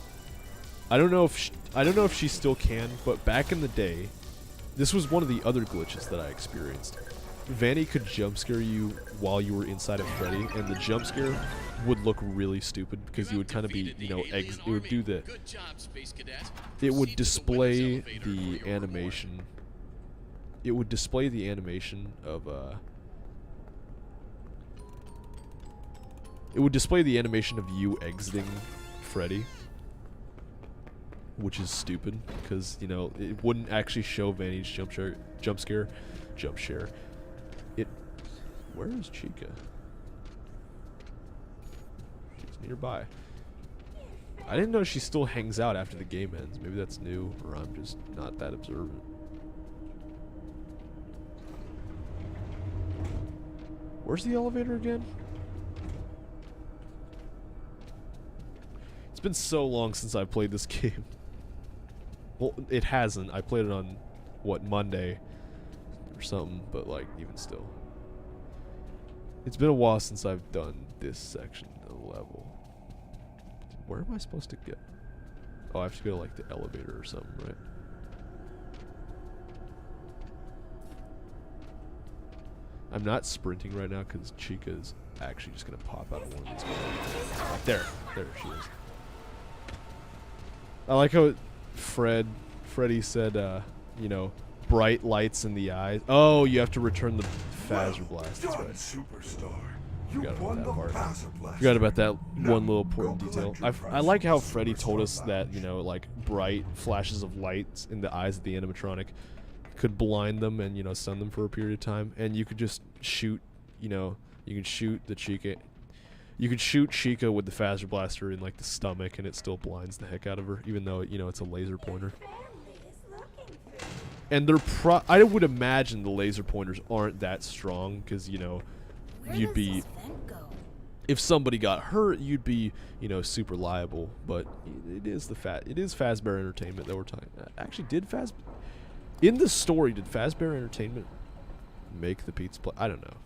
I don't know if she still can, but back in the day, this was one of the other glitches that I experienced. Vanny could jump scare you while you were inside of Freddy, and the jump scare would look really stupid because you would kind of be, it would do the, it would display the animation. It would display the animation of, it would display the animation of you exiting Freddy, which is stupid because, it wouldn't actually show Vanny's jump scare. Where is Chica? She's nearby. I didn't know she still hangs out after the game ends. Maybe that's new, or I'm just not that observant. Where's the elevator again? It's been so long since I played this game. Well, it hasn't. I played it on, Monday or something, but even still. It's been a while since I've done this section of the level. Where am I supposed to go? Oh, I have to go to the elevator or something, right? I'm not sprinting right now because Chica is actually just gonna pop out of one of these guys. There she is. I like how Freddy said, bright lights in the eyes. Oh, you have to return the phaser blast. That's right. Superstar. Forgot about that part. Forgot about that one little important detail. I like how Freddy told us that, bright flashes of lights in the eyes of the animatronic could blind them and, stun them for a period of time. And you could just shoot, you could shoot the Chica. You could shoot Chica with the phaser blaster in, the stomach, and it still blinds the heck out of her, even though, it's a laser pointer. And I would imagine the laser pointers aren't that strong, because, you'd be, if somebody got hurt, you'd be, super liable. But it is Fazbear Entertainment that we're talking. Actually, in the story, did Fazbear Entertainment make the Pizza Place? I don't know.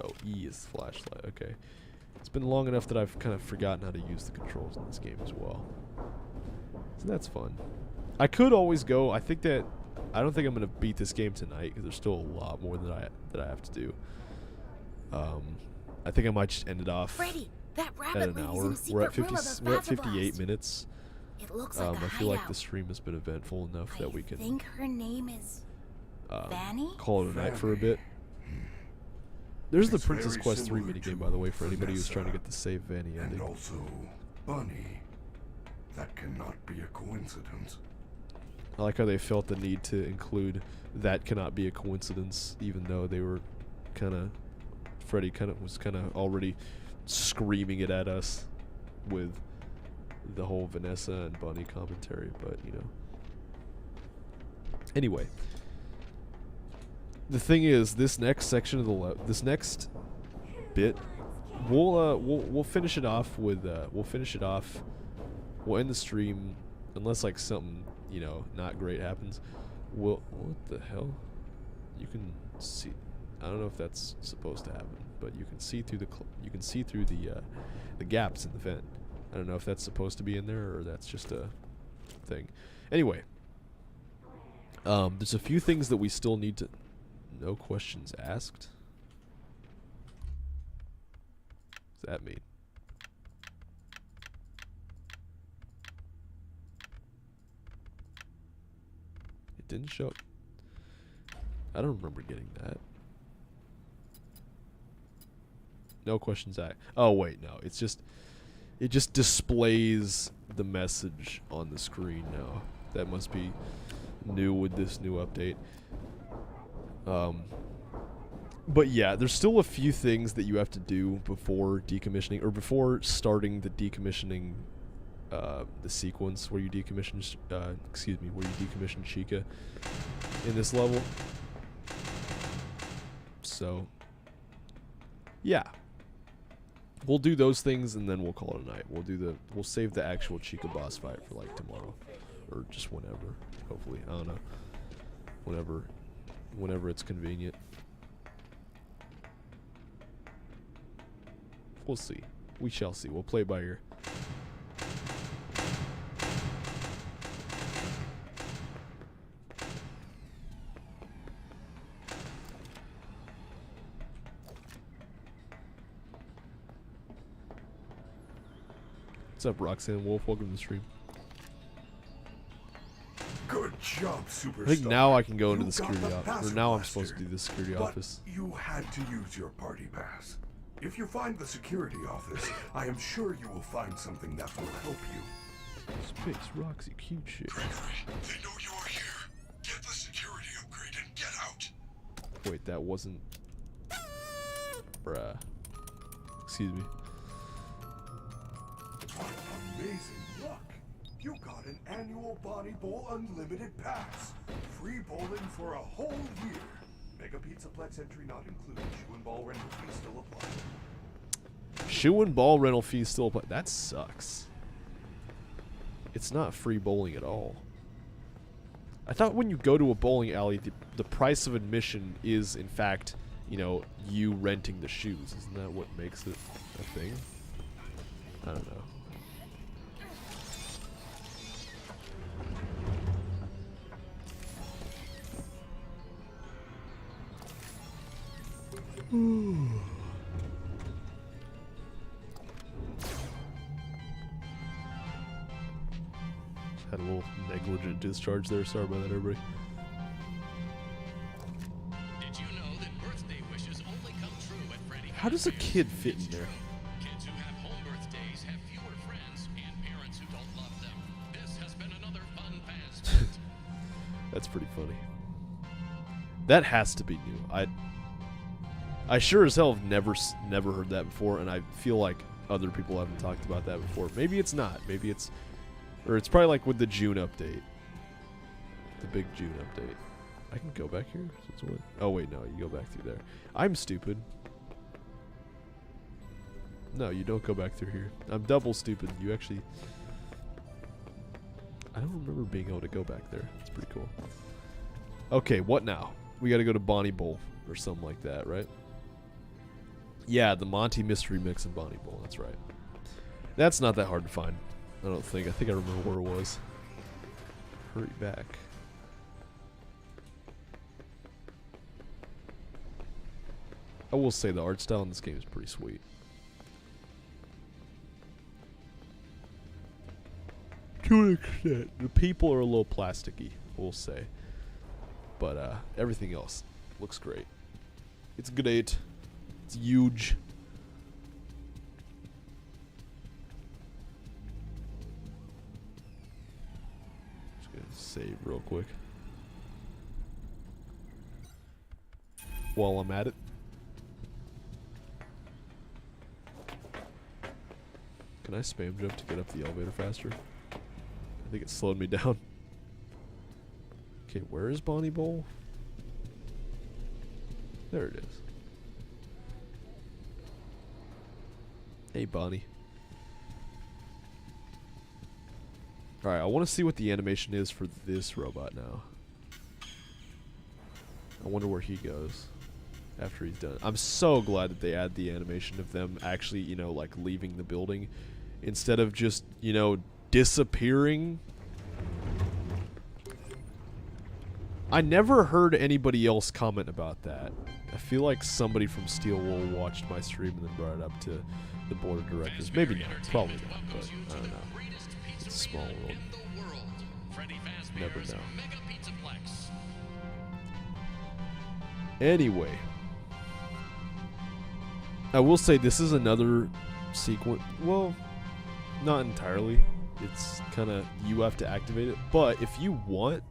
Oh, E is the flashlight. Okay. It's been long enough that I've kind of forgotten how to use the controls in this game as well. So that's fun. I could always go. I don't think I'm gonna beat this game tonight because there's still a lot more that I have to do. I think I might just end it off Freddy, that at rabbit an lady's hour. in a We're at secret room of the we're at Phaser 58 Blast. minutes. It looks like a I feel like hideout. the stream has been eventful enough that we I can think her name is Vanny? call it a night for a bit. There's the It's Princess very Quest 3 similar minigame, to by the way, for anybody who's Vanessa trying to get the Save Vanny And ending. also, Bunny. That cannot be a coincidence. I like how they felt the need to include that cannot be a coincidence, even though they were Freddy was already screaming it at us with the whole Vanessa and Bunny commentary, but Anyway, the thing is, this next section of this next bit, we'll finish it off with we'll end the stream unless something not great happens. What the hell? You can see. I don't know if that's supposed to happen, but you can see through the gaps in the vent. I don't know if that's supposed to be in there or that's just a thing. Anyway, there's a few things that we still need to. No questions asked. What does that mean? It didn't show. I don't remember getting that. No questions asked. Oh wait, no. It just displays the message on the screen now. That must be new with this new update. But yeah, there's still a few things that you have to do before decommissioning, or before starting the decommissioning, the sequence where you decommission, where you decommission Chica in this level. So, yeah. We'll do those things and then we'll call it a night. We'll save the actual Chica boss fight for like tomorrow. Or just whenever. Hopefully. I don't know. Whenever it's convenient. We'll see. We shall see. We'll play by ear. What's up, Roxanne Wolf? Welcome to the stream. Good job, superstar. I think now I can go into You the security got the office. Or Faster now I'm Blaster, supposed to do the security but office. you had to use your party pass. If you find the security office, I am sure you will find something that will help you. Space Roxy, cute shit. Gregory, they know you are here. Get the security upgrade and get out. Wait, that wasn't... Bruh. Excuse me. What amazing luck. You got an annual Bonnie Bowl Unlimited Pass. Free bowling for a whole year. Mega Pizzaplex entry not included. Shoe and ball rental fee still apply. Shoe and ball rental fees still apply. That sucks. It's not free bowling at all. I thought when you go to a bowling alley, the price of admission is, in fact, you know, you renting the shoes. Isn't that what makes it a thing? I don't know. Had a little negligent discharge there. Sorry about that, everybody. Did you know that birthday wishes only come true at Freddy How does a Fazbear's? kid fit in It's there? true. Kids who have home birthdays have fewer friends and parents who don't love them. This has been another fun fast. That's pretty funny. That has to be new. I sure as hell have never heard that before, and I feel like other people haven't talked about that before. Maybe it's not. Maybe it's... Or it's probably like with the June update. The big June update. I can go back here? Oh, wait, no. You go back through there. I'm stupid. No, you don't go back through here. I'm double stupid. You actually... I don't remember being able to go back there. It's pretty cool. Okay, what now? We gotta go to Bonnie Bowl or something like that, right? Yeah, the Monty Mystery Mix and Bonnie Bowl. That's right. That's not that hard to find. I don't think. I think I remember where it was. Hurry back. I will say the art style in this game is pretty sweet. To an extent. The people are a little plasticky, we'll say. But everything else looks great. It's great. It's huge. Just gonna save real quick. While I'm at it. Can I spam jump to get up the elevator faster? I think it slowed me down. Okay, where is Bonnie Bowl? There it is. Hey, Bonnie. Alright, I want to see what the animation is for this robot now. I wonder where he goes after he's done. I'm so glad that they add the animation of them actually, you know, like leaving the building instead of just, you know, disappearing. I never heard anybody else comment about that. I feel like somebody from Steel Wool watched my stream and then brought it up to the board of directors. Maybe not. Probably not. But I don't know. It's a small world. Never know. Anyway. I will say this is another sequence. Well, not entirely. It's kind of, you have to activate it. But if you want,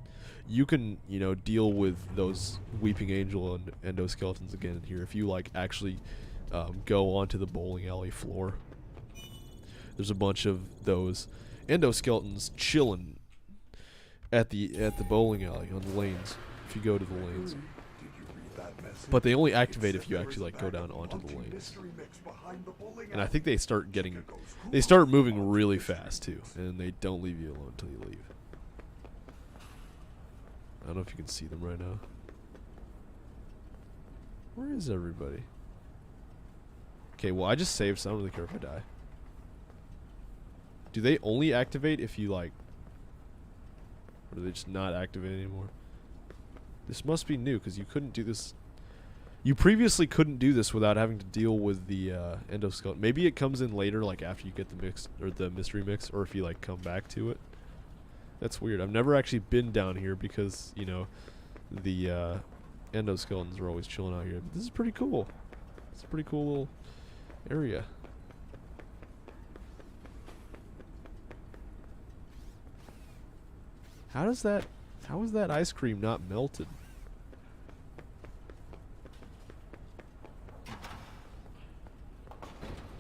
you can, you know, deal with those Weeping Angel and endoskeletons again here if you like actually go onto the bowling alley floor. There's a bunch of those endoskeletons chilling at the bowling alley on the lanes. If you go to the lanes, but they only activate if you actually like go down onto the lanes. And I think they start moving really fast too, and they don't leave you alone until you leave. I don't know if you can see them right now. Where is everybody? Okay, well I just saved, so I don't really care if I die. Do they only activate if you like, or do they just not activate anymore? This must be new because you couldn't do this. You previously couldn't do this without having to deal with the endoskeleton. Maybe it comes in later, like after you get the mix or the mystery mix, or if you like come back to it. That's weird. I've never actually been down here because, you know, the endoskeletons are always chilling out here. But this is pretty cool. It's a pretty cool little area. How is that ice cream not melted?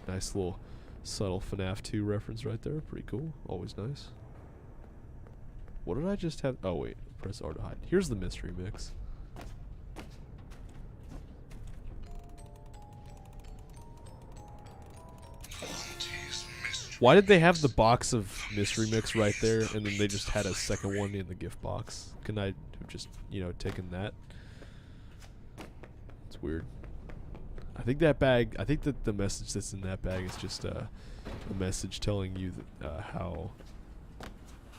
Nice little subtle FNAF 2 reference right there. Pretty cool. Always nice. What did I just have? Oh wait, press R to hide. Here's the mystery mix. Why did they have the box of mystery mix right there, and then they just had a second one in the gift box? Couldn't I have just, you know, taken that? It's weird. I think that bag, I think that the message that's in that bag is just a message telling you that, how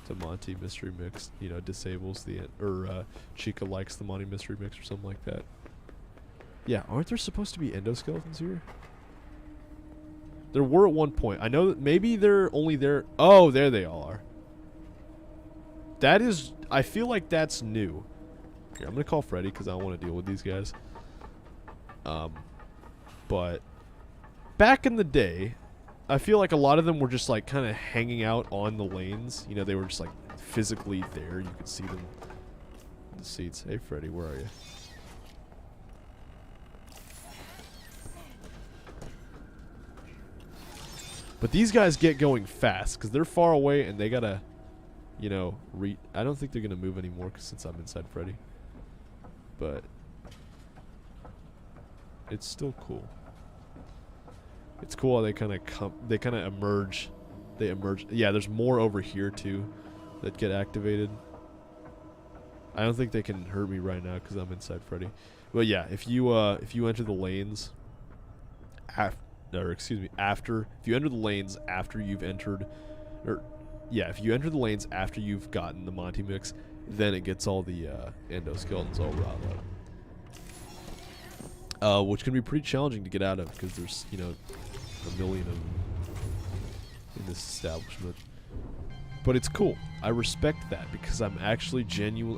the Monty mystery mix, you know, disables the, or Chica likes the Monty mystery mix or something like that. Yeah, aren't there supposed to be endoskeletons here? There were at one point. I know that maybe they're only there. Oh, there they all are. That is, I feel like that's new. Here, I'm gonna call Freddy because I don't want to deal with these guys. But back in the day, I feel like a lot of them were just like kind of hanging out on the lanes. You know, they were just like physically there. You could see them in the seats. Hey, Freddy, where are you? But these guys get going fast because they're far away and they gotta, you know, I don't think they're gonna move anymore since I'm inside Freddy. But it's still cool. It's cool how they kind of emerge. They emerge. Yeah, there's more over here too that get activated. I don't think they can hurt me right now because I'm inside Freddy. But yeah, if you enter the lanes, if you enter the lanes after you've entered, if you enter the lanes after you've gotten the Monty mix, then it gets all the endoskeletons all riled up. Which can be pretty challenging to get out of because there's, you know, a million of them in this establishment. But it's cool. I respect that because I'm actually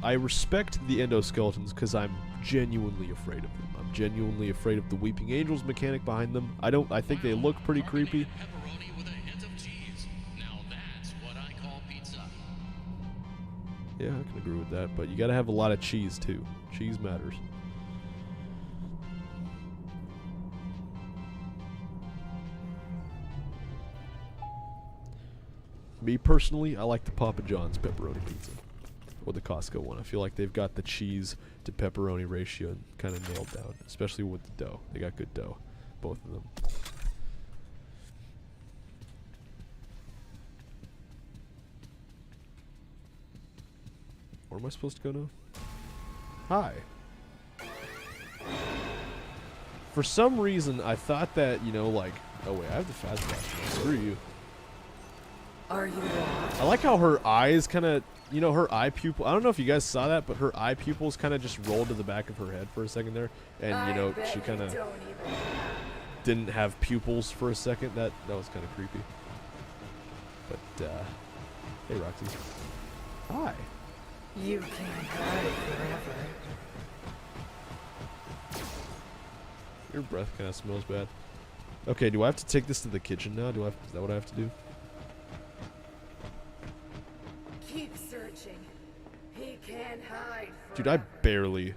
I respect the endoskeletons because I'm genuinely afraid of them. I'm genuinely afraid of the Weeping Angels mechanic behind them. I think they look pretty creepy. Pepperoni with a hint of cheese. Now that's what I call pizza. Yeah, I can agree with that, but you gotta have a lot of cheese too. Cheese matters. Me personally, I like the Papa John's pepperoni pizza. Or the Costco one. I feel like they've got the cheese to pepperoni ratio kind of nailed down. Especially with the dough. They got good dough. Both of them. Where am I supposed to go now? Hi. For some reason, I thought that, you know, like... Oh wait, I have the fast pass. Screw you. Are you lost? I like how her eyes kind of, you know, her eye pupil. I don't know if you guys saw that, but her eye pupils kind of just rolled to the back of her head for a second there, and you know, she kind of didn't have pupils for a second. That was kind of creepy. But hey, Roxy. Hi. You can't hide forever. Your breath kind of smells bad. Okay, do I have to take this to the kitchen now? Is that what I have to do? Keep searching. He can't hide. Dude, I barely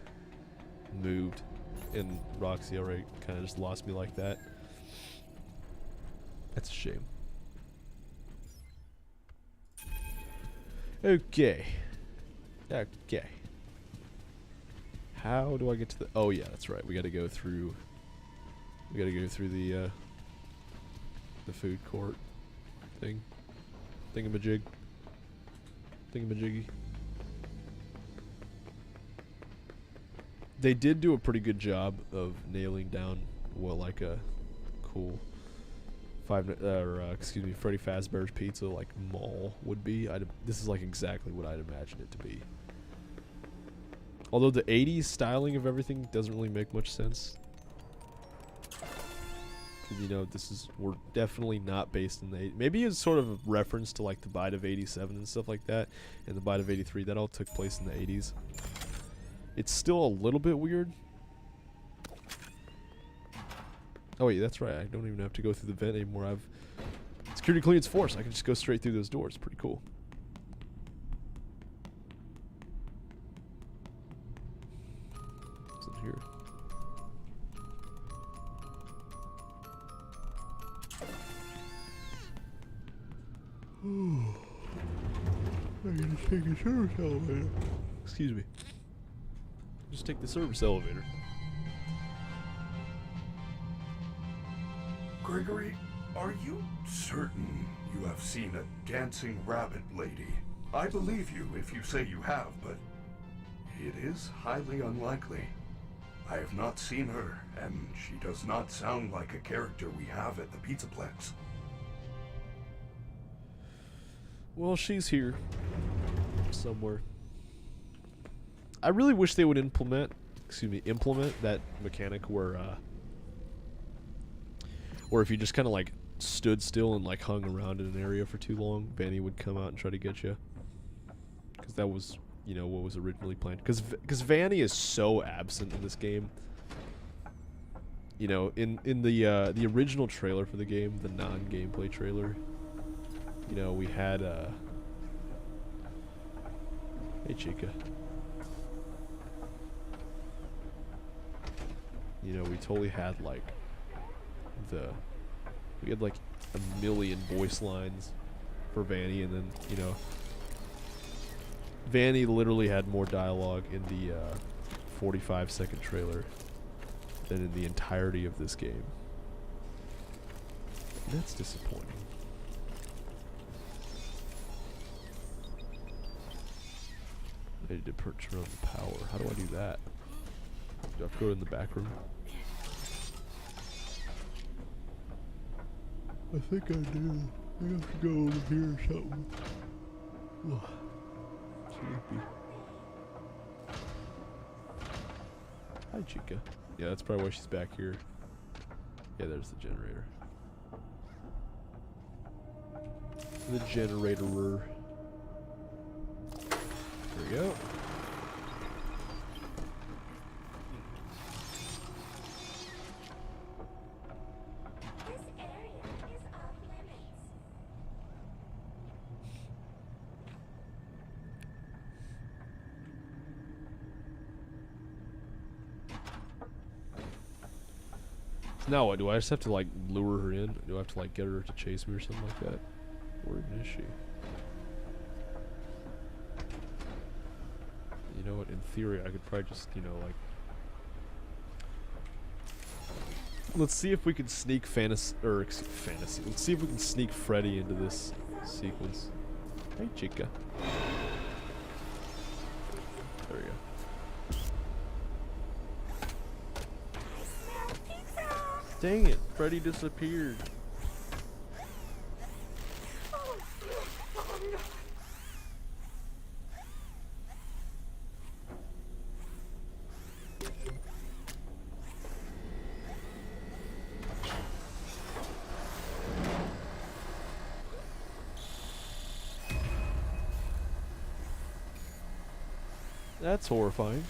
moved, and Roxy already kind of just lost me like that. That's a shame. Okay. Okay. How do I get to the... Oh, yeah, that's right. We gotta go through... We gotta go through the food court thing. Thingamajig. Thingamajiggy. They did do a pretty good job of nailing down what like a cool Freddy Fazbear's Pizza like mall would be. This is like exactly what I'd imagine it to be. Although the 80s styling of everything doesn't really make much sense. You know, we're definitely not based in the 80s. Maybe it's sort of a reference to like the Bite of 87 and stuff like that, and the Bite of 83. That all took place in the 80s. It's still a little bit weird. Oh wait, that's right. I don't even have to go through the vent anymore. I've security clearance force. I can just go straight through those doors. Pretty cool. What's in here? I gotta take a service elevator. Excuse me. Just take the service elevator. Gregory, are you certain you have seen a dancing rabbit lady? I believe you if you say you have, but it is highly unlikely. I have not seen her, and she does not sound like a character we have at the Pizzaplex. Well, she's here somewhere. I really wish they would implement that mechanic where if you just kind of like stood still and like hung around in an area for too long, Vanny would come out and try to get you. Because that was, you know, what was originally planned. Because Vanny is so absent in this game. You know, in the original trailer for the game, the non-gameplay trailer, you know, we had hey Chica. You know, we totally had like we had like a million voice lines for Vanny, and then, you know, Vanny literally had more dialogue in the 45-second trailer than in the entirety of this game. That's disappointing. I need to turn on the power. How do I do that? Do I have to go in the back room? I think I do. I have to go over here or something. Ugh. Sleepy. Hi, Chica. Yeah, that's probably why she's back here. Yeah, there's the generator. The generator. There we go. Now what? Do I just have to like lure her in? Do I have to like get her to chase me or something like that? Where even is she? You know what? In theory, I could probably just, you know, like... Let's see if we can sneak fantasy. Let's see if we can sneak Freddy into this sequence. Hey, Chica. There we go. Dang it, Freddy disappeared. That's horrifying.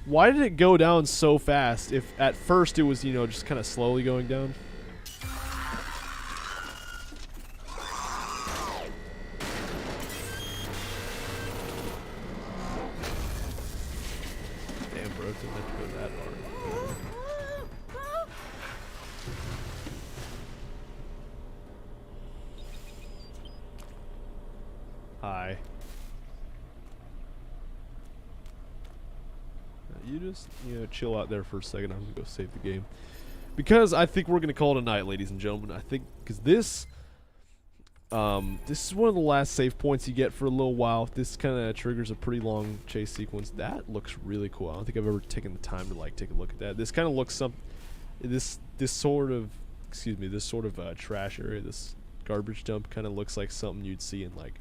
Why did it go down so fast if at first it was, you know, just kind of slowly going down? Hi. You just, chill out there for a second. I'm gonna go save the game. Because I think we're gonna call it a night, ladies and gentlemen. I think, because this is one of the last save points you get for a little while. This kind of triggers a pretty long chase sequence. That looks really cool. I don't think I've ever taken the time to like take a look at that. This kind of looks this sort of trash area, this garbage dump kind of looks like something you'd see in like,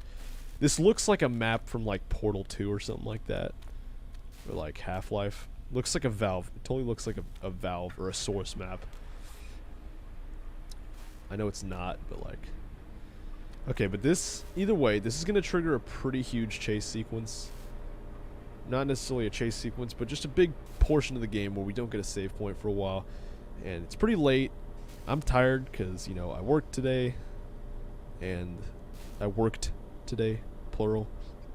this looks like a map from like Portal 2 or something like that, or like Half-Life. Looks like a Valve. It totally looks like a Valve or a Source map. I know it's not, but like, okay, but this, either way, this is going to trigger a pretty huge chase sequence. Not necessarily a chase sequence, but just a big portion of the game where we don't get a save point for a while. And it's pretty late. I'm tired because, I worked today. And I worked today, plural.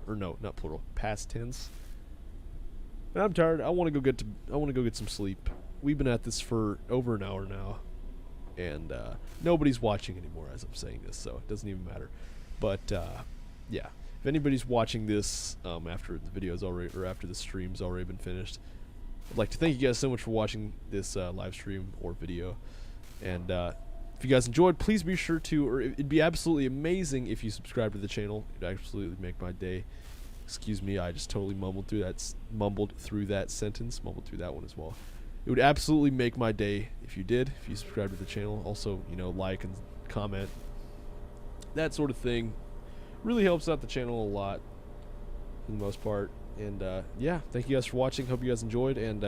Or no, not plural, past tense. And I'm tired. I want to go get some sleep. We've been at this for over an hour now. And nobody's watching anymore as I'm saying this, so it doesn't even matter. But yeah, if anybody's watching this after the video's already, or after the stream's already been finished, I'd like to thank you guys so much for watching this live stream or video. And if you guys enjoyed, please be sure to, or it'd be absolutely amazing if you subscribe to the channel. It'd absolutely make my day. Excuse me, I just totally mumbled through that sentence, mumbled through that one as well. It would absolutely make my day if you did, if you subscribe to the channel. Also, like and comment. That sort of thing really helps out the channel a lot, for the most part. And yeah, thank you guys for watching. Hope you guys enjoyed. And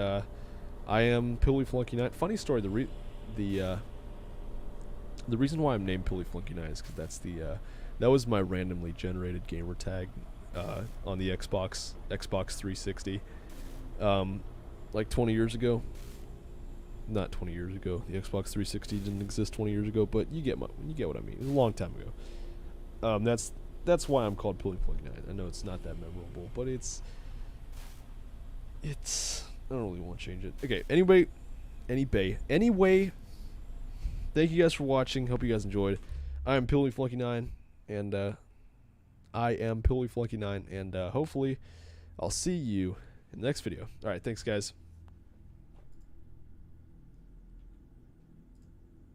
I am Pilly Flunky Knight. Funny story. The reason why I'm named Pilly Flunky Knight is because that was my randomly generated gamer tag on the Xbox 360, like 20 years ago. Not 20 years ago. The Xbox 360 didn't exist 20 years ago, but you get what I mean. It was a long time ago. That's why I'm called Pilly Flunky Knight. I know it's not that memorable, but it's I don't really want to change it. Okay. Anyway, thank you guys for watching. Hope you guys enjoyed. I am Pilly Flunky 9, and hopefully I'll see you in the next video. All right, thanks guys.